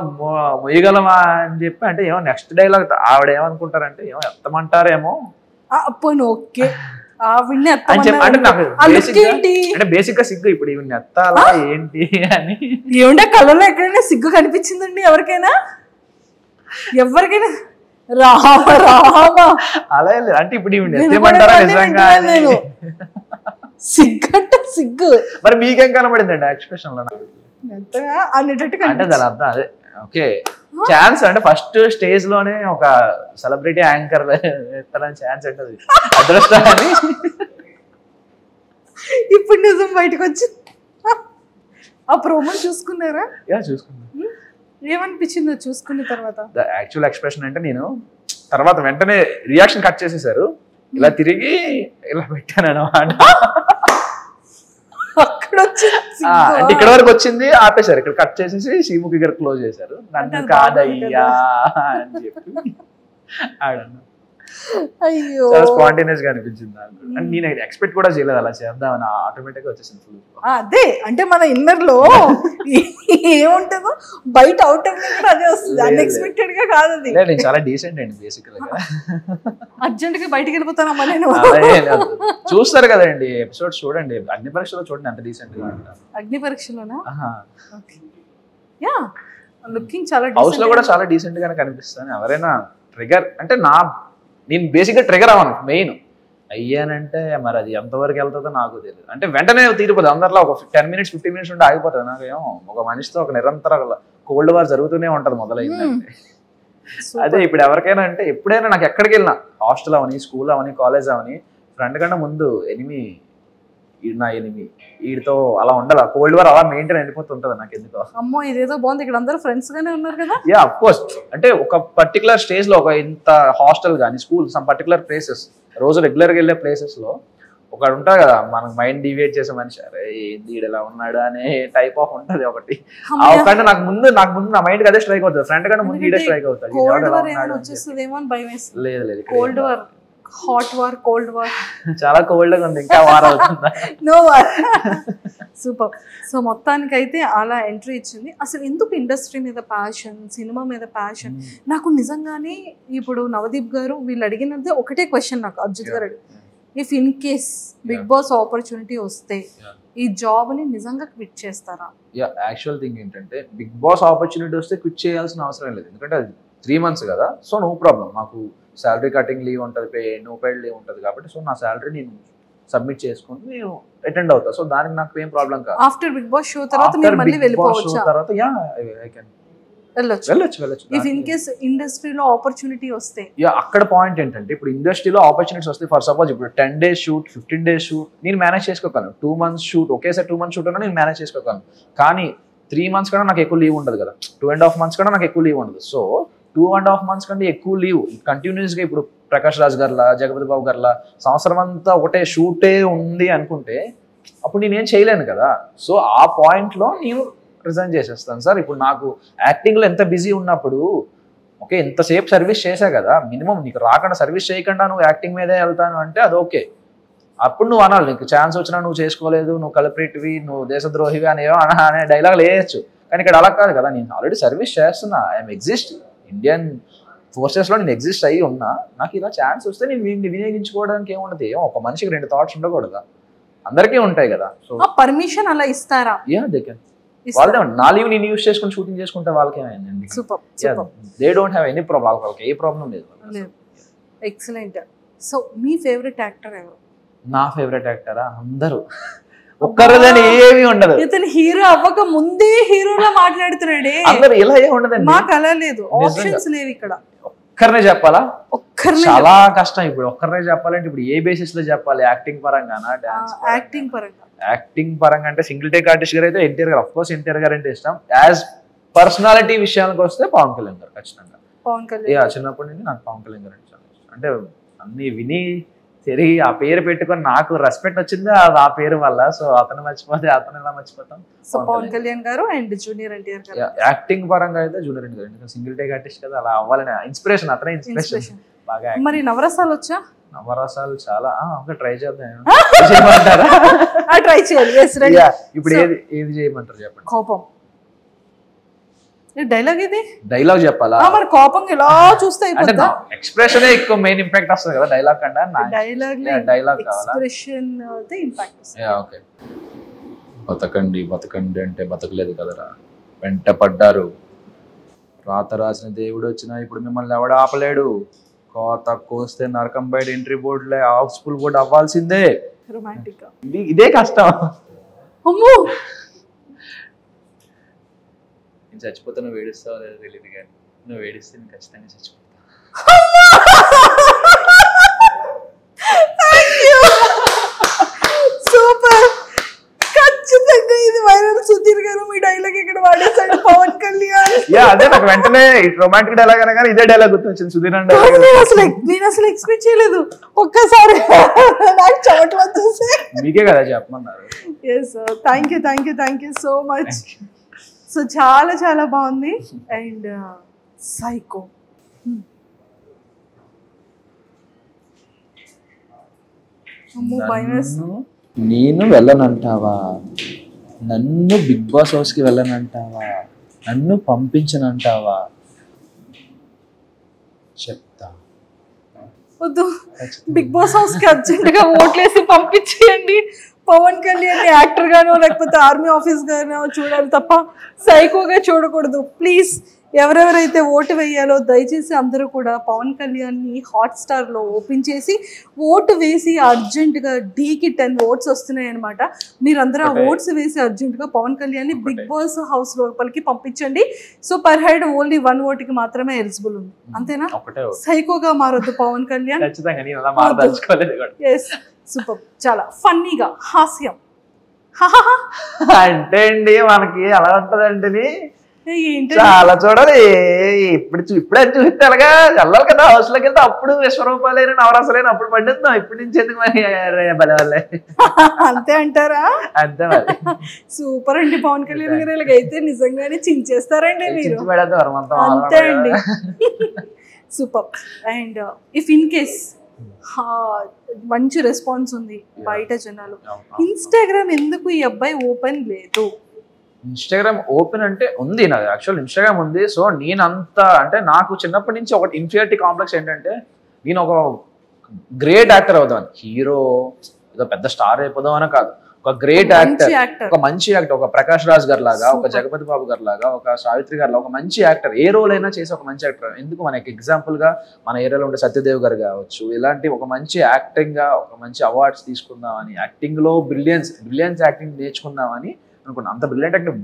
మొయ్యగలమా అని చెప్పి. అంటే ఏమో నెక్స్ట్ డైలాగ్ ఆవిడ ఏమనుకుంటారంటే ఏమో ఎత్తమంటారేమో, ఓకే అంటే నాకు అంటే బేసిక్ గా సిగ్గు, ఇప్పుడు ఇవి ఎత్తాలా ఏంటి అని. ఏమంటే కళ్ళలో ఎక్కడైనా సిగ్గు కనిపించిందండి ఎవరికైనా? అలా లేదు, అంటే ఇప్పుడు ఇవి ఎత్తమంటారా నిజంగా సిగ్గు మరి మీకేం కనబడిందండి ఎక్స్ప్రెషన్ లో? అంటే దాని అర్థం అదే ఓకే ఛాన్స్ అంటే ఫస్ట్ స్టేజ్ లోనే ఒక సెలబ్రిటీ యాంకర్ ఎత్తడానికి ఛాన్స్ ఉంటుంది, అదృష్టం అని. ఇప్పుడు నిజం బయటకు వచ్చి ఆ ప్రోమో చూసుకున్నారా? చూసుకున్నా. ఏమనిపించిందో చూసుకున్న తర్వాత? యాక్చువల్ ఎక్స్ప్రెషన్ అంటే నేను తర్వాత వెంటనే రియాక్షన్ కట్ చేసేసారు, ఇలా తిరిగి ఇలా పెట్టాను అన్నమాట. అంటే ఇక్కడ వరకు వచ్చింది ఆపేశారు, ఇక్కడ కట్ చేసేసి శ్రీముఖి గారు క్లోజ్ చేశారు. నన్ను కాదయ్యా అని చెప్పి ఆడన్నా. అయ్యో స్పాంటేనియస్ గా అనిపించింది నాకు. అంటే నేను ఎక్స్పెక్ట్ కూడా చేయలేదు అలా చేద్దామని, ఆటోమేటిక్ గా వచ్చేసింది ఫుల్. అదే అంటే మన ఇన్నర్ లో ఏముంటుందో బయట అవుటర్ కూడా అదే వస్తుంది, అన్ఎక్స్పెక్టెడ్ గా కాదు అది. నేను చాలా డీసెంట్ అండి బేసికల్ గా. అర్జెంట్ గా బయటకి వెళ్ళిపోతానమ్మా నేను. చూస్తారు కదండి ఎపిసోడ్స్ చూడండి, అగ్ని పరీక్షలో చూడండి ఎంత డీసెంట్ గా ఉంటారు. అగ్ని పరీక్షలోనా? యా లుకింగ్ చాలా హౌస్ లో కూడా చాలా డీసెంట్ గానే కనిపిస్తాను. ఎవరైనా ట్రిగర్ అంటే నేను బేసిక్గా ట్రిగర్ అవ్వను, మెయిన్ అయ్యానంటే మరి అది ఎంతవరకు వెళ్తుందో నాకు తెలియదు. అంటే వెంటనే తీరిపోతుంది, అందరిలో ఒక 10 minutes 15 minutes ఉంటే ఆగిపోతుంది. నాకేమో ఒక మనిషితో ఒక నిరంతర కోల్డ్ వార్ జరుగుతూనే ఉంటుంది మొదలైందంటే. అదే ఇప్పుడు ఎవరికైనా అంటే ఎప్పుడైనా నాకు ఎక్కడికి వెళ్ళినా, హాస్టల్ అవని, స్కూల్ అవని, కాలేజ్ అవని, ఫ్రెండ్ కన్నా ముందు నా ఎనిమి వీడితో అలా ఉండాలి, కోల్డ్ వార్ అలా మెయింటైన్ అయిపోతుంటది నాకు ఎందుకో. అమ్మో ఇదేదో బాగుంది, ఇక్కడ అందరూ ఫ్రెండ్స్ గానే ఉన్నారు కదా. యా ఆఫ్ కోర్స్, అంటే ఒక పర్టికులర్ స్టేజ్ లో ఒక ఇంత హాస్టల్ కానీ స్కూల్ సమ్ పర్టికులర్ ప్లేసెస్ రోజు రెగ్యులర్ గా వెళ్ళే ప్లేసెస్ లో ఒకడు ఉంటాడు కదా మనకు మైండ్ డివియేట్ చేసే మనిషి, అరే ఏంది ఇలా ఉన్నాడు అనే టైప్ ఆఫ్ ఉంటది ఒకటి. ఒకటి నాకు ముందు నా మైండ్ అదే స్ట్రైక్ అవుతుంది, ఫ్రెండ్ కన్నా ముందు ఈడే స్ట్రైక్ అవుతాడు. లేదు లేదు cold war, hot war, cold war చాలా కోల్డ్ గా ఉంది, ఇంకా వార్ అవుతుందా? No war. సూపర్. సో మొత్తానికైతే అలా ఎంట్రీ ఇచ్చింది. అసలు ఎందుకు ఇండస్ట్రీ మీద ప్యాషన్, సినిమా మీద ప్యాషన్? నాకు నిజంగానే ఇప్పుడు నవదీప్ గారు వీళ్ళు అడిగినది ఒకటే క్వశ్చన్ నాకు Arijit garu if in case Bigg Boss opportunity వస్తే ఈ జాబ్ని నిజంగా క్విట్ చేస్తారా? యాక్చువల్ థింగ్ ఏంటంటే బిగ్ బాస్ ఆపర్చునిటీ వస్తే క్విట్ చేయాల్సిన అవసరం లేదు, ఎందుకంటే అది 3 months కదా. సో నో ప్రాబ్లం, మాకు శాలరీ కటింగ్ లీవ్ ఉంటుంది, నో పెయిడ్ లీవ్ ఉంటుంది కాబట్టి సో నా శాలరీ నేను సబ్మిట్ చేసుకుని నేను అటెండ్ అవుతా. సో దానికి నాకు ఏం ప్రాబ్లం కాదు. ఆఫ్టర్ బిగ్ బాస్ షో తర్వాత మీరు మళ్ళీ వెళ్ళిపోవచ్చు తర్వాత వెళ్ళొచ్చు. ఇఫ్ ఇన్ కేస్ ఇండస్ట్రీలో ఆపర్చునిటీ వస్తే అక్కడ పాయింట్ ఏంటంటే ఇప్పుడు ఇండస్ట్రీలో ఆపర్చునిటీస్ వస్తే ఫర్ సపోజ్ ఇప్పుడు 10 days షూట్ 15 days షూట్ నేను మేనేజ్ చేసుకోగలను. 2 months షూట్ ఒకేసారి 2 months షూట్ అన్నా నేను మేనేజ్ చేసుకోగలను. కానీ 3 months కన్నా నాకు ఎక్కువ లీవ్ ఉండదు కదా, 2.5 months కన్నా నాకు ఎక్కువ లీవ్ ఉండదు. సో 2.5 months కంటే ఎక్కువ లీవ్ కంటిన్యూస్గా ఇప్పుడు ప్రకాష్ రాజ్ గారిలా జగపతి బాబు గారిలా సంవత్సరం అంతా ఒకటే షూటే ఉంది అనుకుంటే అప్పుడు నేనేం చేయలేను కదా. సో ఆ పాయింట్లో నేను రిజైన్ చేసేస్తాను సార్. ఇప్పుడు నాకు యాక్టింగ్లో ఎంత బిజీ ఉన్నప్పుడు ఓకే ఎంతసేపు సర్వీస్ చేశా కదా, మినిమం నీకు రాకుండా సర్వీస్ చేయకుండా నువ్వు యాక్టింగ్ మీదే వెళ్తాను అంటే అది ఓకే. అప్పుడు నువ్వు అనాలి నీకు ఛాన్స్ వచ్చినా నువ్వు చేసుకోలేదు, నువ్వు కల్ప్రిట్వి, నువ్వు దేశద్రోహివి అనే డైలాగ్ వేయచ్చు. కానీ ఇక్కడ అలా కాదు కదా, నేను ఆల్రెడీ సర్వీస్ చేస్తున్నా, ఐఎమ్ ఎగ్జిస్ట్ ఇండియన్ ఫోర్సెస్లో నేను ఎగ్జిస్ట్ అయ్యి ఉన్నా. నాకు ఇలా ఛాన్స్ వస్తే నేను వినియోగించుకోవడానికి ఏముండదు. ఒక మనిషికి 2 thoughts ఉండకూడదా, అందరికీ ఉంటాయి కదా. సో పర్మిషన్ అలా ఇస్తారా? They can. వాళ్ళదే నా లీవ్ నేను యూజ్ చేసుకుని షూటింగ్ చేసుకుంటే వాళ్ళకి ఏమైందండి? They don't have any problem, వాళ్ళకి ఏ ప్రాబ్లం లేదు. ఎక్సలెంట్. సో మీ ఫేవరెట్ యాక్టర్ ఎవరు? నా ఫేవరెట్ యాక్టరా అందరూ, ఒక్కరిదని ఏమీ ఉండదు. ఇతను హీరో అవ్వక ముందే హీరోలా మాట్లాడుతున్నాడే. అందరు ఇలా ఏమి ఉండదండి, మాకు అలా లేదు, ఆప్షన్స్ లేవు ఇక్కడ. ఒక్కరినే చెప్పాలా? చాలా కష్టం. ఇప్పుడు ఒక్కరినే చెప్పాలంటే ఇప్పుడు ఏ బేసిస్ లో చెప్పాలి? Acting పరంగానా, dance? యాక్టింగ్ పరంగా అంటే సింగిల్ టేక్ ఆర్టిస్ట్ గారు అయితే ఎన్టీఆర్ గారు, ఆఫ్ కోర్స్ ఎన్టీఆర్ గారు అంటే ఇష్టం. యాజ్ పర్సనాలిటీ విషయానికి వస్తే పవన్ కళ్యాణ్ గారు ఖచ్చితంగా. చిన్నప్పటి నుండి నాకు పవన్ కళ్యాణ్ గారు అంటే చాలా ఇష్టం. అంటే అన్ని విని తిరిగి ఆ పేరు పెట్టుకొని నాకు రెస్పెక్ట్ వచ్చింది ఆ పేరు వల్ల. సో అతను మర్చిపోతే అతను ఎలా మర్చిపోతాం? సో పవన్ కళ్యాణ్ గారు అండ్ జూనియర్ ఎన్టీఆర్ గారు. యాక్టింగ్ పరంగా అయితే జూనియర్ ఎన్టీఆర్ గారు, సింగిల్ టేక్ ఆర్టిస్ట్ కదా, అలా అవ్వాలని ఇన్స్పిరేషన్, అతనే ఇన్స్పిరేషన్ బాగా. మరి నవరసాలు వచ్చా? నవరసాలు చాలా ట్రై చేద్దాం. ట్రై చేయాలి. ఇప్పుడు ఏది చేయమంటారు చెప్పండి? కోపం డైలాగ్, ఇది డైలాగ్ చెప్పాలా? మరి కోపం ఇలా చూస్తే అయిపోతుందా? ఎక్స్ప్రెషన్ ఎక్కువ మెయిన్ ఇంపాక్ట్ వస్తుంది కదా డైలాగ్ కన్నా. డైలాగ్ కావాలా? ఎక్స్ప్రెషన్ ది ఇంపాక్ట్ వస్తుంది. ఓకే. బతకండి బతకండి అంటే బతకలేదు కదరా, వెంట పడ్డారు, రాత రాసిన దేవుడు వచ్చినా ఇప్పుడు మిమ్మల్ని ఎవడ ఆపలేడు, కోత కోస్తే నరకం బయట ఎంట్రీ బోర్డులే హౌస్ఫుల్ బోర్డు అవ్వాల్సిందే. రొమాంటిక్. ఇదే కష్టం. అమ్మో, నేను చచ్చిపోతే నువ్వు ఏడుస్తావో లేదో తెలియదు కానీ నువ్వు ఏడిస్తే నేను ఖచ్చితంగా చచ్చిపోతా. సూపర్, ఖచ్చితంగా ఇది వైరల్. సుధీర్ గారు మీ డైలాగ్ ఇక్కడ వాడేసాడు పవన్ కళ్యాణ్. అదే నాకు వెంటనే రొమాంటిక్ డైలాగ్ అనగానే ఇదే డైలాగ్ గుర్తొచ్చింది, సుధీర్ అంటే. నేను అసలు ఎక్స్పెక్ట్ చేయలేదు. ఒక్కసారి నాకు చెమటలు వచ్చేసి. మీకే కదా చెప్పమన్నారు. Yes, thank you so much. So చాలా చాలా బాగుంది. అండ్ సైకో, నేను వెళ్ళనంటావా? నన్ను బిగ్ బాస్ హౌస్కి వెళ్ళనంటావా? నన్ను పంపించనంటావా? చెప్తా. వద్దు, బిగ్ బాస్ హౌస్ కి అర్జెంట్ గా ఓట్లేసి పంపించేయండి. పవన్ కళ్యాణ్ యాక్టర్ గానో లేకపోతే ఆర్మీ ఆఫీస్ గానో చూడాలి తప్ప సైకోగా చూడకూడదు. ప్లీజ్, ఎవరెవరైతే ఓటు వేయాలో దయచేసి అందరూ కూడా పవన్ కళ్యాణ్ని హాట్స్టార్ లో ఓపెన్ చేసి ఓటు వేసి అర్జెంటుగా డీకి 10 votes వస్తున్నాయి అనమాట. మీరందరూ ఆ ఓట్స్ వేసి అర్జెంటుగా పవన్ కళ్యాణ్ని బిగ్ బాస్ హౌస్ లోపలికి పంపించండి. So per head only 1 vote కి మాత్రమే ఎలిజిబుల్ ఉంది, అంతేనా? సైకోగా మారొద్దు పవన్ కళ్యాణ్. Yes, super. చాలా ఫన్నీగా, హాస్యం అంటే అండి మనకి అలా ఉంటదండి. చాలా చూడాలి. ఇప్పుడే చూస్తే అలాగా వెళ్ళాలి కదా హౌస్ లోకి వెళ్తే. అప్పుడు విశ్వరూపాలైన నవరసలైన అప్పుడు పండిద్దాం. ఇప్పటి నుంచి ఎందుకు మరి బల వల్లే. అంతే అంటారా? అంతే మరి. సూపర్ అండి పవన్ కళ్యాణ్ గారు. ఇలాగైతే నిజంగానే చించేస్తారండి మీరు. పెడతారు అంతే అండి. Super. And if in case మంచి రెస్పాన్స్ ఉంది బయట జనాలు. ఇన్స్టాగ్రామ్ ఎందుకు ఈ అబ్బాయి ఓపెన్ లేదు? ఇన్స్టాగ్రామ్ ఓపెన్ అంటే ఉంది, నాకు యాక్చువల్ ఇన్స్టాగ్రామ్ ఉంది. సో నేనంతా అంటే నాకు చిన్నప్పటి నుంచి ఒక ఇన్ఫీరియారిటీ కాంప్లెక్స్ ఏంటంటే నేను ఒక గ్రేట్ యాక్టర్ అవుదాం, హీరో ఏదో పెద్ద స్టార్ అయిపోదాం అని కాదు, ఒక గ్రేట్ యాక్టర్, ఒక మంచి యాక్టర్, ఒక ప్రకాష్ రాజ్ గారు లాగా, ఒక జగపతి బాబు గారు లాగా, ఒక సావిత్రి గారు లాగా ఒక మంచి యాక్టర్, ఏ రోల్ అయినా చేసి ఒక మంచి యాక్టర్. ఎందుకు మనకి ఎగ్జాంపుల్ గా మన ఏరియాలో ఉండే సత్యదేవ్ గారు కావచ్చు, ఇలాంటి ఒక మంచి యాక్టింగ్ గా ఒక మంచి అవార్డ్స్ తీసుకుందామని, యాక్టింగ్ లో బ్రిలియన్స్ యాక్టింగ్ నేర్చుకుందామని అనుకున్నాను. అంత brilliant acting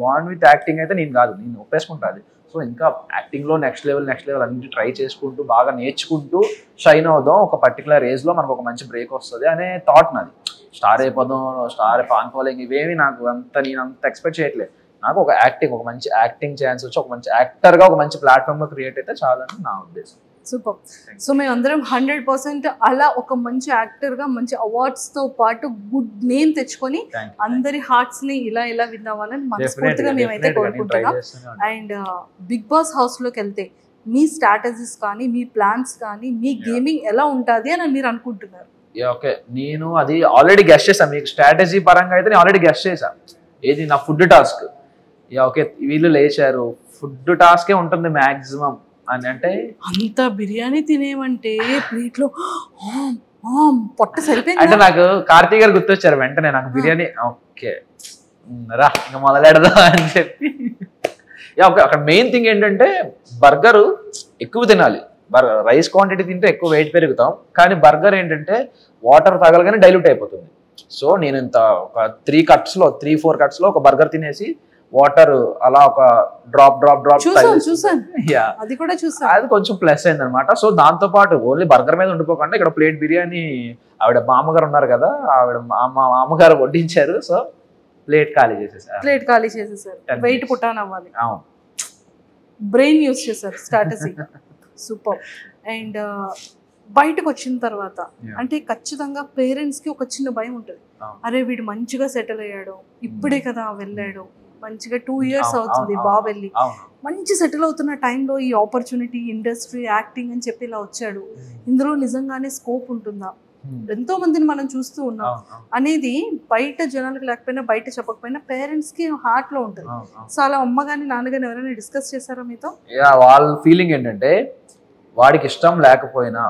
bond with acting అయితే నేను కాదు, నేను ఒప్పేసుకుంటాను. సో ఇంకా యాక్టింగ్ లో నెక్స్ట్ లెవెల్ అన్నింటి ట్రై చేసుకుంటూ బాగా నేర్చుకుంటూ షైన్ అవుదాం, ఒక పర్టికులర్ ఏజ్ లో మనకు ఒక మంచి బ్రేక్ వస్తుంది అనే థాట్ నాది. స్టార్ అయిపోదాం, స్టార్ ఫ్యాన్ ఫాలోయింగ్ ఇవేమి నాకు నేను అంత ఎక్స్పెక్ట్ చేయట్లేదు. నాకు ఒక మంచి యాక్టింగ్ ఛాన్స్ వచ్చి ఒక మంచి యాక్టర్ గా ఒక మంచి ప్లాట్ఫామ్ లో క్రియేట్ అయితే చాలని నా ఉద్దేశం. సూపర్. సో మేము అందరం 100% అలా ఒక మంచి యాక్టర్ గా మంచి అవార్డ్స్ తో పాటు గుడ్ నేమ్ తెచ్చుకొని అందరి హార్ట్స్ ని ఇలా విన్ అవ్వాలని మనస్ఫూర్తిగా మేమైతే కోరుకుంటున్నాం. అండ్ బిగ్ బాస్ హౌస్ లోకి వెళ్తే మీ స్ట్రాటజీస్ కానీ, మీ ప్లాన్స్ కానీ, మీ గేమింగ్ ఎలా ఉంటుంది అని మీరు అనుకుంటున్నారు? ఓకే, నేను అది ఆల్రెడీ గెస్ట్ చేశాను. మీకు స్ట్రాటజీ పరంగా అయితే నేను ఆల్రెడీ గెస్ట్ చేశాను. ఏది నా ఫుడ్ టాస్క్. ఓకే, వీళ్ళు లేచారు, ఫుడ్ టాస్కే ఉంటుంది మాక్సిమం అని. అంటే అంత బిర్యానీ తినేమంటే ప్లేట్లో పొట్ట సరిపోయింది. అంటే నాకు కార్తీక్ గారు గుర్తొచ్చారు వెంటనే నాకు బిర్యానీ. ఓకే రా ఇంకా మొదలెడదాం అని చెప్పి. ఓకే, అక్కడ మెయిన్ థింగ్ ఏంటంటే బర్గరు ఎక్కువ తినాలి. రైస్ క్వాంటిటీ తింటే ఎక్కువ వెయిట్ పెరుగుతాం, కానీ బర్గర్ ఏంటంటే వాటర్ తాగలగానే డైల్యూట్ అయిపోతుంది. సో నేను ఇంత ఒక 3-4 కట్స్ లో ఒక బర్గర్ తినేసి వాటర్ అలా ఒక డ్రాప్ అది కొంచెం ప్లస్ అయింది అనమాట. సో దాంతో పాటు ఓన్లీ బర్గర్ మీద ఉండిపోకుండా ఇక్కడ ప్లేట్ బిర్యానీ ఆవిడ మామగారు ఉన్నారు కదా, ఆవిడ మామగారు వడ్డించారు. సో ప్లేట్ ఖాళీ చేసేసారు. వెయిట్ పుట్టాను అవ్వాలి, బ్రెయిన్ యూస్ చేశారు స్ట్రాటజీ. సూపర్. అండ్ బయటకు వచ్చిన తర్వాత అంటే ఖచ్చితంగా పేరెంట్స్ కి ఒక చిన్న భయం ఉంటుంది, అరే వీడు మంచిగా సెటిల్ అయ్యాడు, ఇప్పుడే కదా వెళ్ళాడు, మంచిగా 2 years అవుతుంది బాగా వెళ్ళి, మంచి సెటిల్ అవుతున్న టైంలో ఈ ఆపర్చునిటీ, ఇండస్ట్రీ, యాక్టింగ్ అని చెప్పి ఇలా వచ్చాడు, ఇందులో నిజంగానే స్కోప్ ఉంటుందా, ఎంతో మందిని మనం చూస్తూ ఉన్నాం అనేది బయట జనాలకు లేకపోయినా బయట చెప్పకపోయినా పేరెంట్స్ కి హార్ట్ లో ఉంటుంది. సో అలా అమ్మ గాని నాన్న గాని ఎవరైనా డిస్కస్ చేశారా మీతో? వాళ్ళ ఫీలింగ్ ఏంటంటే వాడికి ఇష్టం లేకపోయినా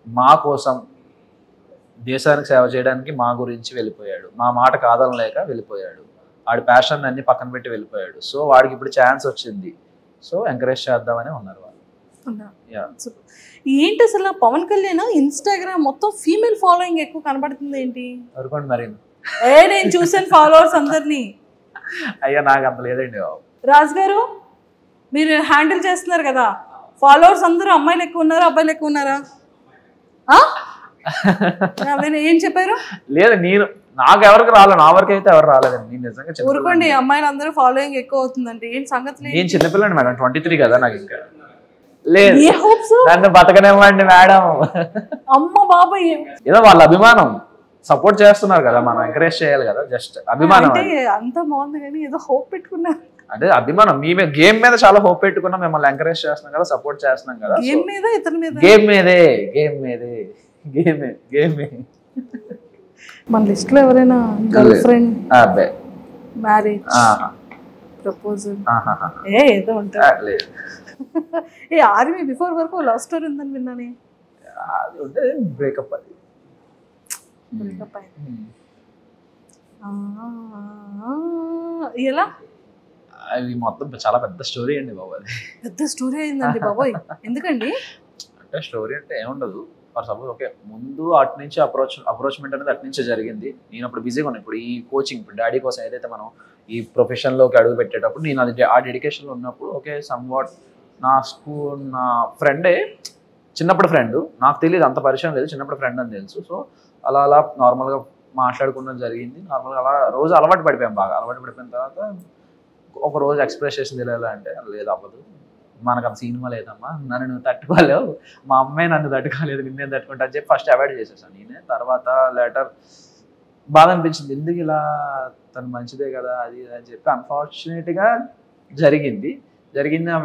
మా కోసం దేశానికి సేవ చేయడానికి మా గురించి వెళ్ళిపోయాడు, మా మాట కాదనలేక వెళ్ళిపోయాడు, వాడి ప్యాషన్ అన్ని పక్కన పెట్టి వెళ్ళిపోయాడు. సో వాడికి ఇప్పుడు ఛాన్స్ వచ్చింది, సో ఎంకరేజ్ చేద్దామని ఉన్నారు వాళ్ళు. ఏంటి అసలు పవన్ కళ్యాణ్ ఇన్స్టాగ్రామ్ మొత్తం ఫీమేల్ ఫాలోయింగ్ ఎక్కువ కనబడుతుంది ఏంటి? అనుకోండి మరి. నేను చూసాను ఫాలోవర్స్ అందరినీ. అయ్యా నాకు అంత లేదండి. రాజ్ గారు మీరు హ్యాండిల్ చేస్తున్నారు కదా, ఫాలోవర్స్ అందరూ అమ్మాయిలు ఎక్కువ ఉన్నారా అబ్బాయిలు ఎక్కువ ఉన్నారా? ఏం చెప్పారు? లేదు, నాకు ఎవరికి రాలేదు, నా వరకు అయితే ఎవరు రాలేదండి. నేను నిజంగా ఊరుకోండి, అమ్మాయిలు అందరూ ఫాలోయింగ్ ఎక్కువ అవుతుందండి. ఏంటి సంగతి? నేను చిన్నపిల్లండి మేడం, 23 కదా నాకు. ఇంకా లేదు, నన్ను బతకనివ్వండి మేడం. అమ్మ బాబాయ్, ఏదో వాళ్ళ అభిమానం, సపోర్ట్ చేస్తున్నారు కదా, మనం ఎంకరేజ్ చేయాలి కదా. జస్ట్ అభిమానం. అంతా బాగుంది కానీ ఏదో హోప్ పెట్టుకున్నారు. అంటే అభిమానం, మీ గేమ్ మీద చాలా హోప్ పెట్టుకున్నాం, మిమ్మల్ని ఎంకరేజ్ చేస్తున్నాం కదా, సపోర్ట్ చేస్తున్నాం కదా. గేమ్ మీద ఇతని మీద గేమ్ మన లిస్ట్ లో ఎవరైనా గర్ల్ ఫ్రెండ్, మ్యారేజ్, ప్రపోజల్ ఏదో ఉంటుంది. ఏ ఆర్మీ బిఫోర్ వరకు లవ్ స్టోరీ ఉందని విన్నానే. బ్రేకప్ అయింది. ఎలా? అది మొత్తం చాలా పెద్ద స్టోరీ అండి బాబు. అది పెద్ద స్టోరీ అయిందండి బాబోయ్. ఎందుకండి? అంటే స్టోరీ అంటే ఏముండదు. ఫర్ సపోజ్ ఓకే, ముందు అటు నుంచి అప్రోచ్మెంట్ అనేది అటు నుంచే జరిగింది. నేను అప్పుడు బిజీగా ఉన్నాను. ఇప్పుడు ఈ కోచింగ్, ఇప్పుడు డాడీ కోసం ఏదైతే మనం ఈ ప్రొఫెషన్లోకి అడుగు పెట్టేటప్పుడు నేను అది ఆ డెడికేషన్లో ఉన్నప్పుడు ఓకే, సమ్వాట్ నా ఫ్రెండే, చిన్నప్పుడు ఫ్రెండ్, నాకు తెలియదు, అంత పరిచయం లేదు, చిన్నప్పుడు ఫ్రెండ్ అని తెలుసు. సో అలా నార్మల్గా మాట్లాడుకోవడం జరిగింది. నార్మల్గా అలా రోజు అలవాటు పడిపోయాం. బాగా అలవాటు పడిపోయిన తర్వాత ఒక రోజు ఎక్స్ప్రెస్ చేసింది ఎలా అంటే, లేదు అవ్వదు, మనకు అంత సినిమా లేదమ్మా, నన్ను నువ్వు తట్టుకోలేవు, మా అమ్మాయి నన్ను తట్టుకోలేదు, నిన్నేం తట్టుకుంటా అని చెప్పి ఫస్ట్ అవాయిడ్ చేసేసాను నేనే. తర్వాత లేటర్ బాధ అనిపించింది, ఎందుకు ఇలా, తను మంచిదే కదా అది అని చెప్పి. అన్ఫార్చునేట్గా జరిగింది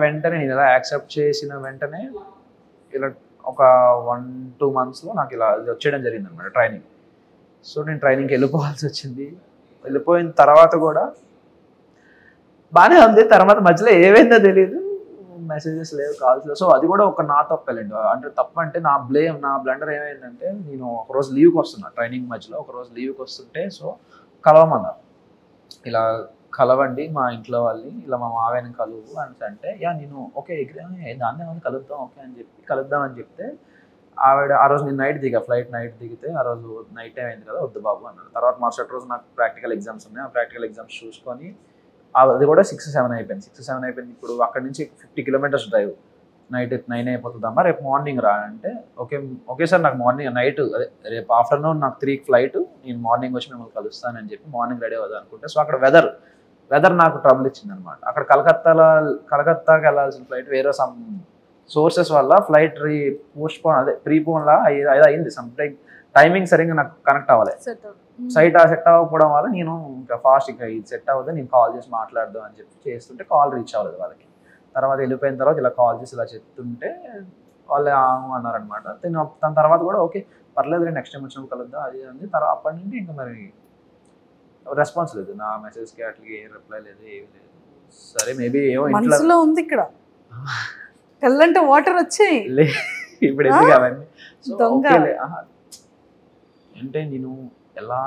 వెంటనే నేను ఇలా యాక్సెప్ట్ చేసిన వెంటనే ఇలా ఒక 1-2 monthsలో నాకు ఇలా వచ్చేయడం జరిగింది అనమాట ట్రైనింగ్. సో నేను ట్రైనింగ్కి వెళ్ళిపోవాల్సి వచ్చింది. వెళ్ళిపోయిన తర్వాత కూడా బాగానే ఉంది. తర్వాత మధ్యలో ఏమైందో తెలియదు, మెసేజెస్ లేవు, కాల్స్ లేవు. సో అది కూడా ఒక నా తప్పలేండి. అంటే తప్పు అంటే నా బ్లండర్ ఏమైందంటే, నేను ఒకరోజు లీవ్కి వస్తున్నా ట్రైనింగ్ మధ్యలో, ఒకరోజు లీవ్కి వస్తుంటే సో కలవమన్నారు. ఇలా కలవండి మా ఇంట్లో వాళ్ళని, ఇలా మా మావయ్యని కలువు అని అంటే, నేను ఓకే దాన్ని ఏమైనా కలుద్దాం ఓకే అని చెప్పి కలుద్దాం అని చెప్తే, ఆవిడ ఆ రోజు నేను ఫ్లైట్ నైట్ దిగితే ఆ రోజు నైట్ టైం అయింది కదా, వద్దు బాబు అన్నారు. తర్వాత మరుసటి రోజు నాకు ప్రాక్టికల్ ఎగ్జామ్స్ ఉన్నాయి. ఆ ప్రాక్టికల్ ఎగ్జామ్స్ చూసుకొని అది కూడా 6-7 అయిపోయింది. 6-7 అయిపోయింది. ఇప్పుడు అక్కడ నుంచి 50 kilometers డ్రైవ్. నైట్ 9 అయిపోతుందమ్మా, రేపు మార్నింగ్ రా అంటే, ఓకే సార్ నాకు నైట్ రేపు ఆఫ్టర్నూన్ నాకు 3కి ఫ్లైట్, నేను మార్నింగ్ వచ్చి మిమ్మల్ని కలుస్తానని చెప్పి మార్నింగ్ రెడీ అవుదాం అనుకుంటే, సో అక్కడ వెదర్ నాకు ట్రబుల్ ఇచ్చింది అనమాట. అక్కడ కలకత్తాకి వెళ్ళాల్సిన ఫ్లైట్ వేరే సమ్ సోర్సెస్ వల్ల ఫ్లైట్ ప్రీపోన్ లా అయింది. సమ్ టైమింగ్ సరిగ్గా నాకు కనెక్ట్ అవ్వాలి. సెట్ అవ్వకపోవడం వల్ల నేను ఇంకా ఫాస్ట్ ఇంకా ఇది సెట్ అవ్వదు, నేను కాల్ చేసి మాట్లాడదాం అని చెప్పి చేస్తుంటే కాల్ రీచ్ అవ్వలేదు వాళ్ళకి. తర్వాత వెళ్ళిపోయిన తర్వాత ఇలా కాల్ చేసి ఇలా చెప్తుంటే వాళ్ళు అన్నారనమాట. దాని తర్వాత కూడా ఓకే పర్లేదు, నెక్స్ట్ టైం వచ్చినప్పుడు కలుద్దాం అది అంది. తర్వాత అప్పటి నుండి ఇంకా మరి రెస్పాన్స్ లేదు, నా మెసేజ్కి అట్లకి ఏం రిప్లై లేదు, ఏమి లేదు. సరే మేబీ ఏమో ఇంట్లో ఉంది ఇక్కడ కళ్ళంటే వాటర్ వచ్చాయి ఇప్పుడు ఎందుకు అవన్నీ. అంటే నేను ఎలా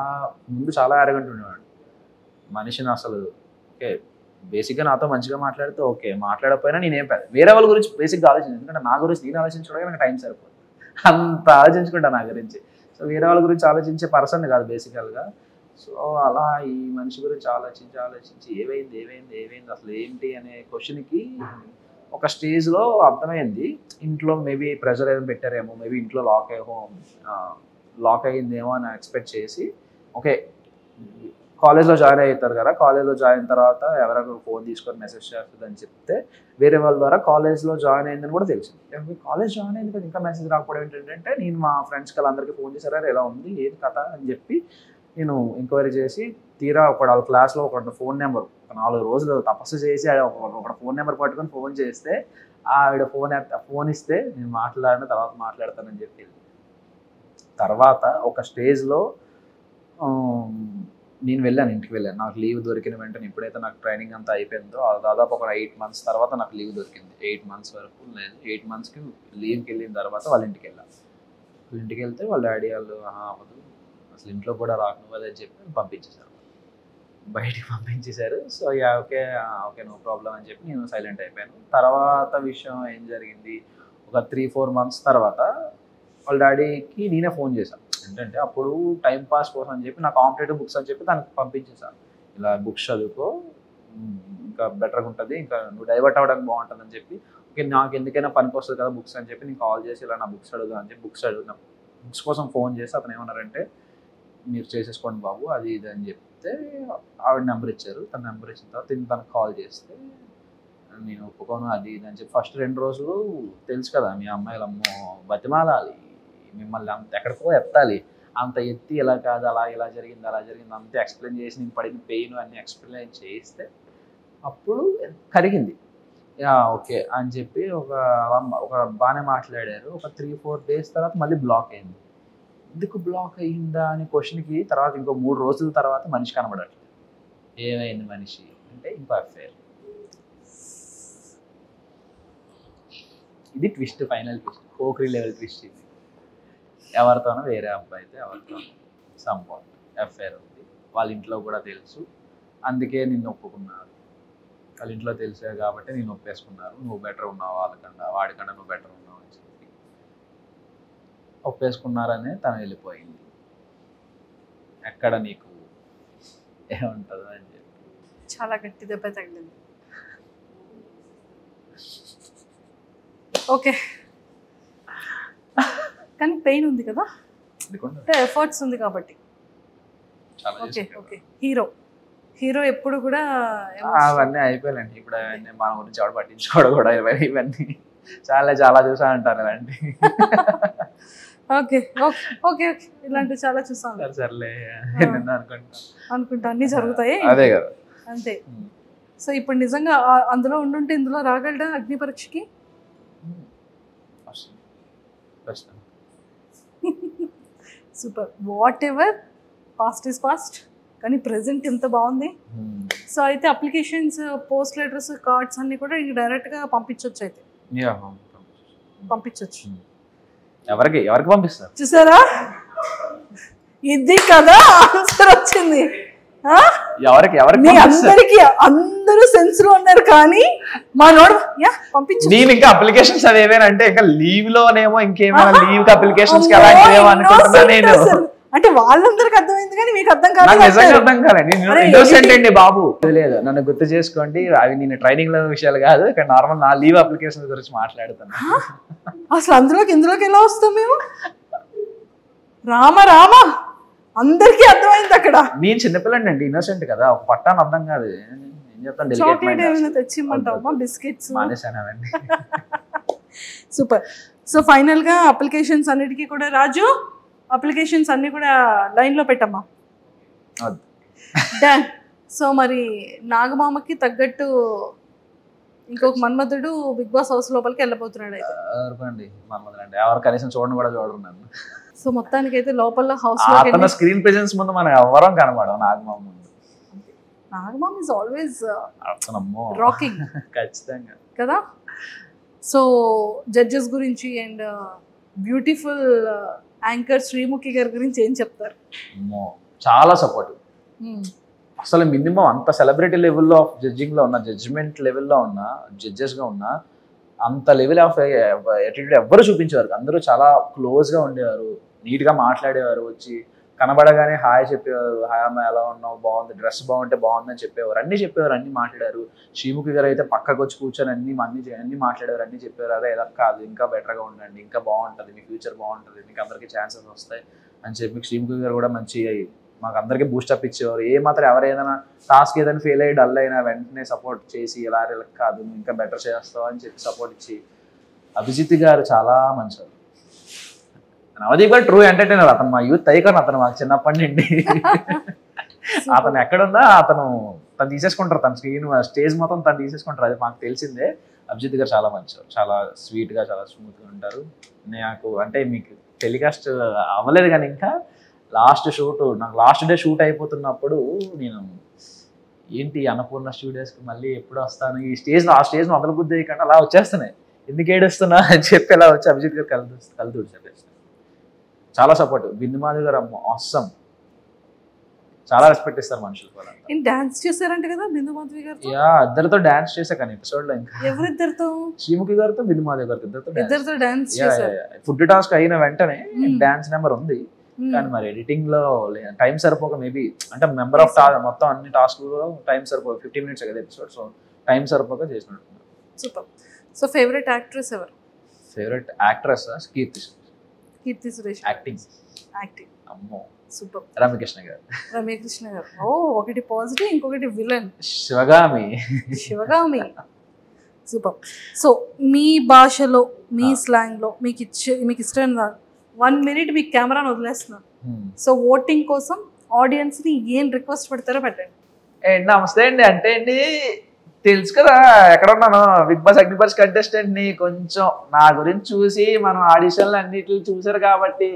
ముందు చాలా అరగంట ఉండేవాడు మనిషిని అసలు. ఓకే బేసిక్గా నాతో మంచిగా మాట్లాడితే ఓకే, మాట్లాడకపోయినా నేనేం వేరే వాళ్ళ గురించి బేసిక్గా ఆలోచించాను. ఎందుకంటే నా గురించి నేను ఆలోచించడానికి నాకు టైం సరిపోదు, అంత ఆలోచించుకుంటా నా గురించి. సో వేరే వాళ్ళ గురించి ఆలోచించే పర్సన్ కాదు బేసికల్గా. సో అలా ఈ మనిషి గురించి ఆలోచించి ఏమైంది అసలు ఏంటి అనే క్వశ్చన్కి ఒక స్టేజ్లో అర్థమైంది. ఇంట్లో మేబీ ప్రెషర్ ఏదైనా పెట్టారేమో, మేబీ ఇంట్లో లాక్ అయ్యిందేమో అని ఎక్స్పెక్ట్ చేసి, ఓకే కాలేజ్లో జాయిన్ అవుతారు కదా, కాలేజ్లో జాయిన్ అయిన తర్వాత ఎవరైనా ఫోన్ తీసుకొని మెసేజ్ చేస్తుందని చెప్తే వేరే వాళ్ళ ద్వారా కాలేజ్లో జాయిన్ అయిందని కూడా తెలిసింది. కాలేజ్ జాయిన్ అయింది కదా ఇంకా మెసేజ్ రాకపోవడం ఏంటంటే, నేను మా ఫ్రెండ్స్కి వాళ్ళందరికీ ఫోన్ చేశారా ఎలా ఉంది ఏది కథ అని చెప్పి నేను ఎంక్వైరీ చేసి తీరా వాళ్ళ క్లాస్లో ఒక ఫోన్ నెంబర్ 4 రోజులు తపస్సు చేసి ఒక ఫోన్ నెంబర్ పట్టుకొని ఫోన్ చేస్తే ఆవిడ ఫోన్ ఇస్తే నేను మాట్లాడిన తర్వాత మాట్లాడతానని చెప్పి, తర్వాత ఒక స్టేజ్లో నేను ఇంటికి వెళ్ళాను. నాకు లీవ్ దొరికిన వెంటనే ఎప్పుడైతే నాకు ట్రైనింగ్ అంతా అయిపోయిందో దాదాపు ఒక 8 months తర్వాత నాకు లీవ్ దొరికింది. 8 months వరకు లేదు. 8 monthsకి లీవ్కి వెళ్ళిన తర్వాత వాళ్ళ ఇంటికి వెళ్ళాను. వాళ్ళ ఇంటికి వెళ్తే వాళ్ళ డాడీ వాళ్ళు అవ్వదు అసలు ఇంట్లో కూడా రాకనువ్వదు అని చెప్పి పంపించేశారు, బయటికి పంపించేశారు. సో ఓకే నో ప్రాబ్లం అని చెప్పి నేను సైలెంట్ అయిపోయాను. తర్వాత విషయం ఏం జరిగింది, ఒక 3-4 months తర్వాత వాళ్ళ డాడీకి నేనే ఫోన్ చేశాను. ఏంటంటే అప్పుడు టైం పాస్ కోసం అని చెప్పి నా కాంపిటేటివ్ బుక్స్ అని చెప్పి దానికి పంపించేశాను. ఇలా బుక్స్ చదువుకో ఇంకా బెటర్గా ఉంటుంది, ఇంకా నువ్వు డైవర్ట్ అవ్వడానికి బాగుంటుంది అని చెప్పి, ఓకే నాకు ఎందుకైనా పనికి వస్తుంది కదా బుక్స్ అని చెప్పి నేను కాల్ చేసి ఇలా నా బుక్స్ అడుగుదా అని చెప్పి బుక్స్ కోసం ఫోన్ చేసి అతను ఏమన్నారంటే, మీరు చేసేసుకోండి బాబు అది ఇది అని చెప్తే ఆవిడ నెంబర్ ఇచ్చారు. తన నెంబర్ ఇచ్చిన తర్వాత తనకు కాల్ చేస్తే నేను ఒప్పుకోను అది ఇది అని చెప్పి ఫస్ట్ 2 రోజులు తెలుసు కదా మీ అమ్మాయిలు అమ్మో బతిమాలాలి, మిమ్మల్ని అంత ఎక్కడికో ఎత్తాలి, అంత ఎత్తి ఇలా కాదు ఇలా జరిగింది అంతే ఎక్స్ప్లెయిన్ చేసి నేను పడిన పెయిన్ అన్నీ ఎక్స్ప్లెయిన్ చేస్తే అప్పుడు కరిగింది. ఓకే అని చెప్పి ఒక బాగానే మాట్లాడారు. ఒక 3-4 days తర్వాత మళ్ళీ బ్లాక్ అయింది. ఎందుకు బ్లాక్ అయ్యిందా అనే క్వశ్చన్కి తర్వాత ఇంకో 3 రోజుల తర్వాత మనిషి కనబడట్లేదు. ఏమైంది మనిషి అంటే ఇంకో అఫేర్. ఇది twist, final twist, Pokiri level twist. ఇది ఎవరితోనో వేరే అబ్బాయితో ఎవరితోనో సంపాట్ అఫేర్ ఉంది. వాళ్ళ ఇంట్లో కూడా తెలుసు, అందుకే నిన్ను ఒప్పుకున్నారు. వాళ్ళ ఇంట్లో తెలిసే కాబట్టి నేను ఒప్పేసుకున్నారు. నువ్వు బెటర్ ఉన్నావు వాడికన్నా నువ్వు బెటర్ ఉన్నావు అని చెప్పి ఒప్పేసుకున్నారనే తను వెళ్ళిపోయింది. ఎక్కడ నీకు ఏముంటుందో అని చెప్పి చాలా గట్టి దెబ్బ తగిలింది. ఓకే కానీ పెయిన్ ఉంది కదా, అంటే ఎఫర్ట్స్ ఉంది కాబట్టి. ఓకే హీరో ఎప్పుడు కూడా అవన్నీ అయిపోయాలండి. ఇప్పుడు మన గురించి ఎవడు పట్టించుకోవడం కూడా ఇవన్నీ చాలా చూసా అంటారు ఇలాంటి. ఓకే ఇలాంటివి చాలా చూసాను. సర్లే అనుకుంటా అన్ని జరుగుతాయి, అదే కదా అంతే. సో ఇప్పుడు నిజంగా అందులో ఉండుంటే ఇందులో రాగలడా అగ్ని పరీక్షకి? Super. Whatever past is past, కానీ ప్రెసెంట్ ఎంత బాగుంది. సో అయితే అప్లికేషన్స్, పోస్ట్ లెటర్స్, కార్డ్స్ అన్ని కూడా డైరెక్ట్గా పంపించవచ్చు. అయితే పంపించవచ్చు. ఎవరికి పంపిస్తారు చూసారా, ఇది కదా ఆన్సర్ వచ్చింది. ఎవరికి అందరికి అందరూ సెన్స్ లో ఉన్నారు, కానీ మా నోడు పంపించు. నేను ఇంకా అప్లికేషన్స్ అవి ఏమైనా అంటే ఇంకా లీవ్ లోనేమో ఇంకేమైనా లీవ్ అప్లికేషన్స్ కి అలాంటివి అనుకుంటున్నా నేను. అంటే వాళ్ళందరికి అర్థమైంది కానీ మీకు అర్థం కాదు. నిజంగా అర్థం కాదండి. ఇన్నోసెంట్ అండి బాబు. లేదు, నన్ను గుర్తు చేసుకోండి, అవి నేను ట్రైనింగ్ లో విషయాలు కాదు, ఇక్కడ నార్మల్ నా లీవ్ అప్లికేషన్ గురించి మాట్లాడుతాను. అసలు ఇందులోకి ఎలా వస్తాం మేము? రామ అందరికీ అర్థమైంది అక్కడ. నేను చిన్నపిల్లండి అండి, ఇన్నోసెంట్ కదా, ఒక పట్టాను అర్థం కాదు. ఏం చెప్తాను, చాక్లెట్ ఏమైనా తెచ్చిమ్మంటావా, బిస్కెట్స్? మానేసానండి. సూపర్. సో ఫైనల్ గా అప్లికేషన్స్ అన్నిటికీ కూడా రాజు, అప్లికేషన్స్ అన్ని కూడా లైన్ లో పెట్టమ్మా. డన్. సో మరి నాగమామకి తగ్గట్టు ఇంకొక మన్మధుడు బిగ్ బాస్ హౌస్ లోపలికి వెళ్ళిపోతున్నాడు. అయితే మన్మధుడు ఎవరు కనీసం చూడను కూడా చూడరు నన్ను. సో మొత్తానికి అయితే లోపల హౌస్ లో స్క్రీన్ ప్రెజెన్స్ ముందు మనం ఎవరం కనబడం నాగమామ ముందు. Nagamama is always rocking. ఖచ్చితంగా కదా. సో జడ్జెస్ గురించి అండ్ బ్యూటిఫుల్ యాంకర్ శ్రీముఖి గారి గురించి ఏం చెప్తారు? చాలా సపోర్టివ్. అసలు మినిమం అంత సెలబ్రిటీ లెవెల్లో ఆఫ్ జడ్జింగ్ లో ఉన్న, జడ్జిమెంట్ లెవెల్లో ఉన్న, జడ్జెస్ గా ఉన్న అంత లెవెల్ ఆఫ్ యాటిట్యూడ్ ఎవ్వరు చూపించేవారు. అందరూ చాలా క్లోజ్ గా ఉండేవారు, నీట్ గా మాట్లాడేవారు, వచ్చి కనబడగానే హాయ్ చెప్పేవారు, హాయ్ అమ్మ ఎలా ఉన్నావు, బాగుంది, డ్రెస్ బాగుంటే బాగుందని చెప్పేవారు, అన్ని చెప్పేవారు, అన్ని మాట్లాడారు. శ్రీముఖి గారు అయితే పక్కకు వచ్చి కూర్చొని అన్ని మాట్లాడేవారు, అన్ని చెప్పేవారు. అదే ఎలా కాదు, ఇంకా బెటర్గా ఉండండి, ఇంకా బాగుంటుంది, మీ ఫ్యూచర్ బాగుంటుంది, మీకు అందరికీ ఛాన్సెస్ వస్తాయి అని చెప్పి శ్రీముఖి గారు కూడా మంచి మాకు అందరికీ బూస్టప్ ఇచ్చేవారు. ఏ మాత్రం ఎవరైనా టాస్క్ ఏదైనా ఫెయిల్ అయ్యి డల్ అయినా వెంటనే సపోర్ట్ చేసి ఎలా కాదు ఇంకా బెటర్ చేస్తావు అని చెప్పి సపోర్ట్ ఇచ్చి. అభిజిత్ గారు చాలా మంచివారు. నవదీప్ గారు ట్రూ ఎంటర్టైనర్. అతను మా యూత్ ఐకాన్, అతను మాకు చిన్నప్పటి నుండి. అతను ఎక్కడున్నా తను తీసేసుకుంటారు, తన స్టేజ్ మొత్తం తను తీసేసుకుంటారు, అది మాకు తెలిసిందే. అభిజిత్ గారు చాలా మంచివారు, చాలా స్వీట్గా, చాలా స్మూత్గా ఉంటారు. నాకు అంటే మీకు టెలికాస్ట్ అవ్వలేదు కానీ ఇంకా నాకు లాస్ట్ డే షూట్ అయిపోతున్నప్పుడు నేను ఏంటి అన్నపూర్ణ స్టూడియోస్కి మళ్ళీ ఎప్పుడు వస్తాను, ఈ ఆ స్టేజ్ మొదలు బుద్ధి అయ్యకుండా అలా వచ్చేస్తున్నాయి, ఎందుకు ఏడుస్తున్నా అని చెప్పి ఇలా వచ్చి అభిజిత్ గారు కలుతూ చెప్పేస్తాను. చాలా సపోర్ట్. బిందు మాధవ్ గారు ఆసమ్, చాలా రెస్పెక్ట్ ఇస్తారు మనుషులు. డాన్స్ చేశారంట కదా బిందు మాధవి గారు? ఇద్దరితో డాన్స్ చేశా కానీ ఎపిసోడ్ లో. ఇంకా ఎవరిద్దరితో? శ్రీముఖి గారితో బిందు మాధవ్ గారితో ఇద్దరితో డాన్స్ చేశారు. ఫుడ్ టాస్క్ అయిన వెంటనే డాన్స్ నెంబర్ ఉంది, కానీ మరి ఎడిటింగ్ లో టైం సరిపోక మేబీ అంటే మెంబర్ ఆఫ్ మొత్తం అన్ని టాస్క్ టైం సరిపోక 15 minutes కదా ఎపిసోడ్, సో టైం సరిపోక చేసినట్టు. సూపర్. సో ఫేవరెట్ యాక్ట్రెస్ ఎవరు? Favourite actress Keerthy Suresh. Acting అమ్మో సూపర్. రమ్యకృష్ణ గారు. ఓ, ఒకటి పాజిటివ్, ఇంకొకటి విలన్. శివగామి. సూపర్. సో మీ భాషలో, మీ స్లాంగ్ లో మీకు ఇష్టం 1 minute మీకు కెమెరాను వదిలేస్తున్నాను. సో ఓటింగ్ కోసం ఆడియన్స్ ని ఏం రిక్వెస్ట్ పెడతారో పెట్టండి. నమస్తే అండి. అంటే అండి తెలుసు కదా ఎక్కడ ఉన్నాను, బిగ్ బాస్ అగ్నిపర్స్ కంటెస్టెంట్ ని. కొంచెం నా గురించి చూసి మనం ఆడిషన్లు అన్నిటిని చూసారు కాబట్టి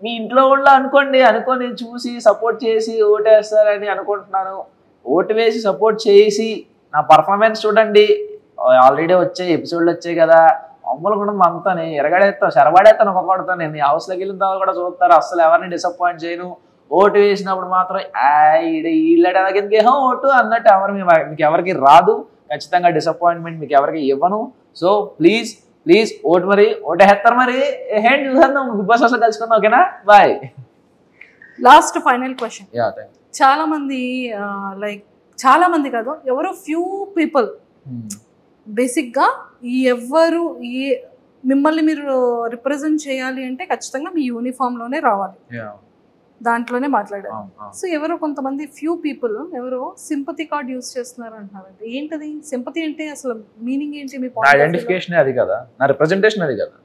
మీ ఇంట్లో వాళ్ళు అనుకొని చూసి సపోర్ట్ చేసి ఓటేస్తారని అనుకుంటున్నాను. ఓటు వేసి సపోర్ట్ చేసి నా పర్ఫార్మెన్స్ చూడండి. ఆల్రెడీ ఎపిసోడ్లు వచ్చాయి కదా, అమ్ములు కూడా అంతానే చెరబడేస్తాను ఒక్కొక్కడితో. నేను హౌస్లోకి వెళ్ళిన తర్వాత కూడా చూస్తారు, అస్సలు ఎవరిని డిసప్పాయింట్ చేయను. ఓటు వేసినప్పుడు మాత్రం ఎందుకేహో ఓటు అన్నట్టు మీకు ఎవరికి రాదు. ఖచ్చితంగా డిసప్పాయింట్మెంట్ మీకు ఎవరికి ఇవ్వను. సో ప్లీజ్ ఓటు ఓటేస్తారు. మరి హ్యాండ్ చూసేద్దాం, బిగ్ బాస్ హౌస్లో కలుసుకుందాం. ఓకేనా? బాయ్. Last final question. చాలా మంది కాదు, ఎవరో ఫ్యూ పీపుల్ బేసిక్గా ఎవరు మిమ్మల్ని మీరు రిప్రజెంట్ చేయాలి అంటే ఖచ్చితంగా మీ యూనిఫామ్లోనే రావాలి, దాంట్లోనే మాట్లాడారు. సో ఎవరో కొంతమంది ఫ్యూ పీపుల్ ఎవరో సింపతి కార్డ్ యూజ్ చేస్తున్నారు అంటున్నారు. ఏంటది సింపతి అంటే? అసలు మీనింగ్ ఏంటి? మీ ఐడెంటిఫికేషన్ అది కదా, నా రిప్రజెంటేషన్ అది కదా.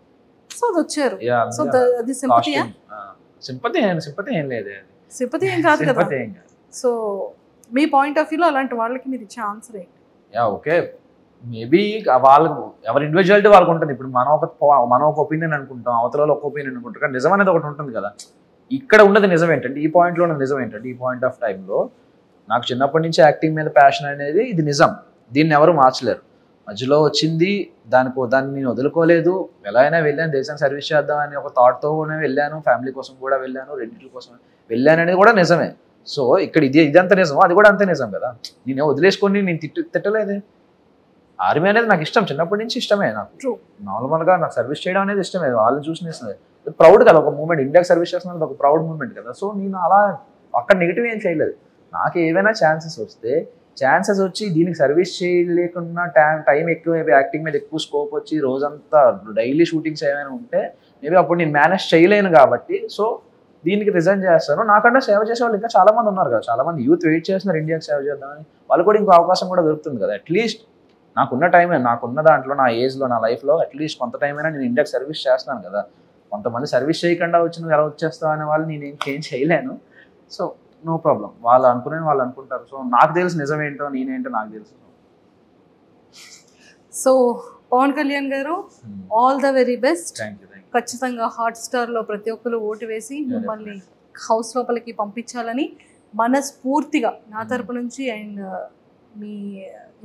సో అది వచ్చారు. సో అది సింపతియా? సింపతి ఏం లేదు, సింపతి ఏం కాదు కదా. సో మీ పాయింట్ ఆఫ్ వ్యూలో అలాంటి వాళ్ళకి మీరు ఇచ్చే ఆన్సర్ ఏంటి? ఓకే, మేబీ వాళ్ళకు ఎవరి ఇండివిజువాలిటీ వాళ్ళకు ఉంటుంది. ఇప్పుడు మనం ఒక ఒపీనియన్ అనుకుంటాం, అవతల వాళ్ళు ఒక ఒపీనియన్ అనుకుంటారు, కానీ నిజం అనేది ఒకటి ఉంటుంది కదా. ఇక్కడ ఉన్నది నిజం ఏంటంటే, ఈ పాయింట్లో ఉన్నది నిజం ఏంటంటే, ఈ పాయింట్ ఆఫ్ టైంలో నాకు చిన్నప్పటి నుంచి యాక్టింగ్ మీద ప్యాషన్ అనేది ఇది నిజం. దీన్ని ఎవరు మార్చలేరు. మధ్యలో వచ్చింది దాన్ని నేను వదులుకోలేదు. ఎలా అయినా వెళ్ళాను, దేశాన్ని సర్వీస్ చేద్దామని ఒక థాట్తోనే వెళ్ళాను. ఫ్యామిలీ కోసం కూడా వెళ్ళాను, రెండింటి కోసం వెళ్ళాను అనేది కూడా నిజమే. సో ఇక్కడ ఇదంతా నిజం, అది కూడా అంతే నిజం కదా. నేను వదిలేసుకొని నేను తిట్టలేదే. ఆర్మీ అనేది నాకు ఇష్టం, చిన్నప్పటి నుంచి ఇష్టమే. నాకు నార్మల్గా నాకు సర్వీస్ చేయడం అనేది ఇష్టమే. వాళ్ళని చూసి ప్రౌడ్ కదా, ఒక మూమెంట్. ఇండియాకి సర్వీస్ చేస్తున్నది ఒక ప్రౌడ్ మూమెంట్ కదా. సో నేను అలా అక్కడ నెగిటివ్ ఏం చేయలేదు. నాకు ఏవైనా ఛాన్సెస్ వచ్చి దీనికి సర్వీస్ చేయలేకున్నా టైం ఎక్కువ, యాక్టింగ్ మీద ఎక్కువ స్కోప్ వచ్చి రోజంతా డైలీ షూటింగ్స్ ఏమైనా ఉంటే మేబీ అప్పుడు నేను మేనేజ్ చేయలేను కాబట్టి సో దీనికి రిజైన్ చేస్తాను. నాకంటే సేవ చేసే వాళ్ళు ఇంకా చాలా మంది ఉన్నారు కదా. చాలా మంది యూత్ వెయిట్ చేస్తున్నారు ఇండియాకి సేవ చేద్దామని. వాళ్ళు కూడా ఇంకో అవకాశం కూడా దొరుకుతుంది కదా. అట్లీస్ట్ నాకున్న టైమే, నాకున్న దాంట్లో, నా ఏజ్లో, నా లైఫ్లో అట్లీస్ట్ కొంత టైం అయినా నేను ఇండియాకి సర్వీస్ చేస్తున్నాను కదా. కొంతమంది సర్వీస్ చేయకుండా వచ్చి నువ్వు ఎలా వచ్చేస్తావు అనే వాళ్ళు నేనేం చేంజ్ చేయలేను. సో నో ప్రాబ్లం, వాళ్ళు అనుకుంటారు. సో నాకు తెలుసు నిజం ఏంటో, నేనేంటో నాకు తెలుసు. సో పవన్ కళ్యాణ్ గారు, all the very best. Thank you. ఖచ్చితంగా హాట్స్టార్లో ప్రతి ఒక్కరు ఓటు వేసి మిమ్మల్ని హౌస్ లోపలికి పంపించాలని మనస్ఫూర్తిగా నా తరపు నుంచి అండ్ మీ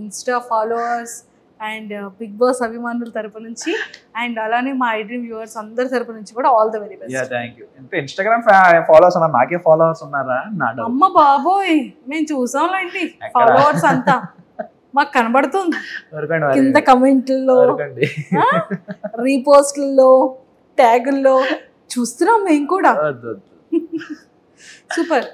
Insta followers and Bigg Boss అభిమానుల తరపు నుంచి అండ్ అలానే మా ఐడ్రీమ్ వ్యూవర్స్ అందరి తరపు నుంచి కూడా all the very best. Thank you. ఇంకా ఇన్స్టాగ్రామ్ ఫాలోవర్స్ ఉన్నారు, నాకే ఫాలోవర్స్ ఉన్నారా? అమ్మ బాబోయ్, మేము చూసాంలేండి ఫాలోవర్స్ అంతా, మాకు కనబడుతుంది కింద కమెంట్లలో, రీపోస్ట్లలో, ట్యాగుల్లో చూస్తున్నాం మేము కూడా. సూపర్.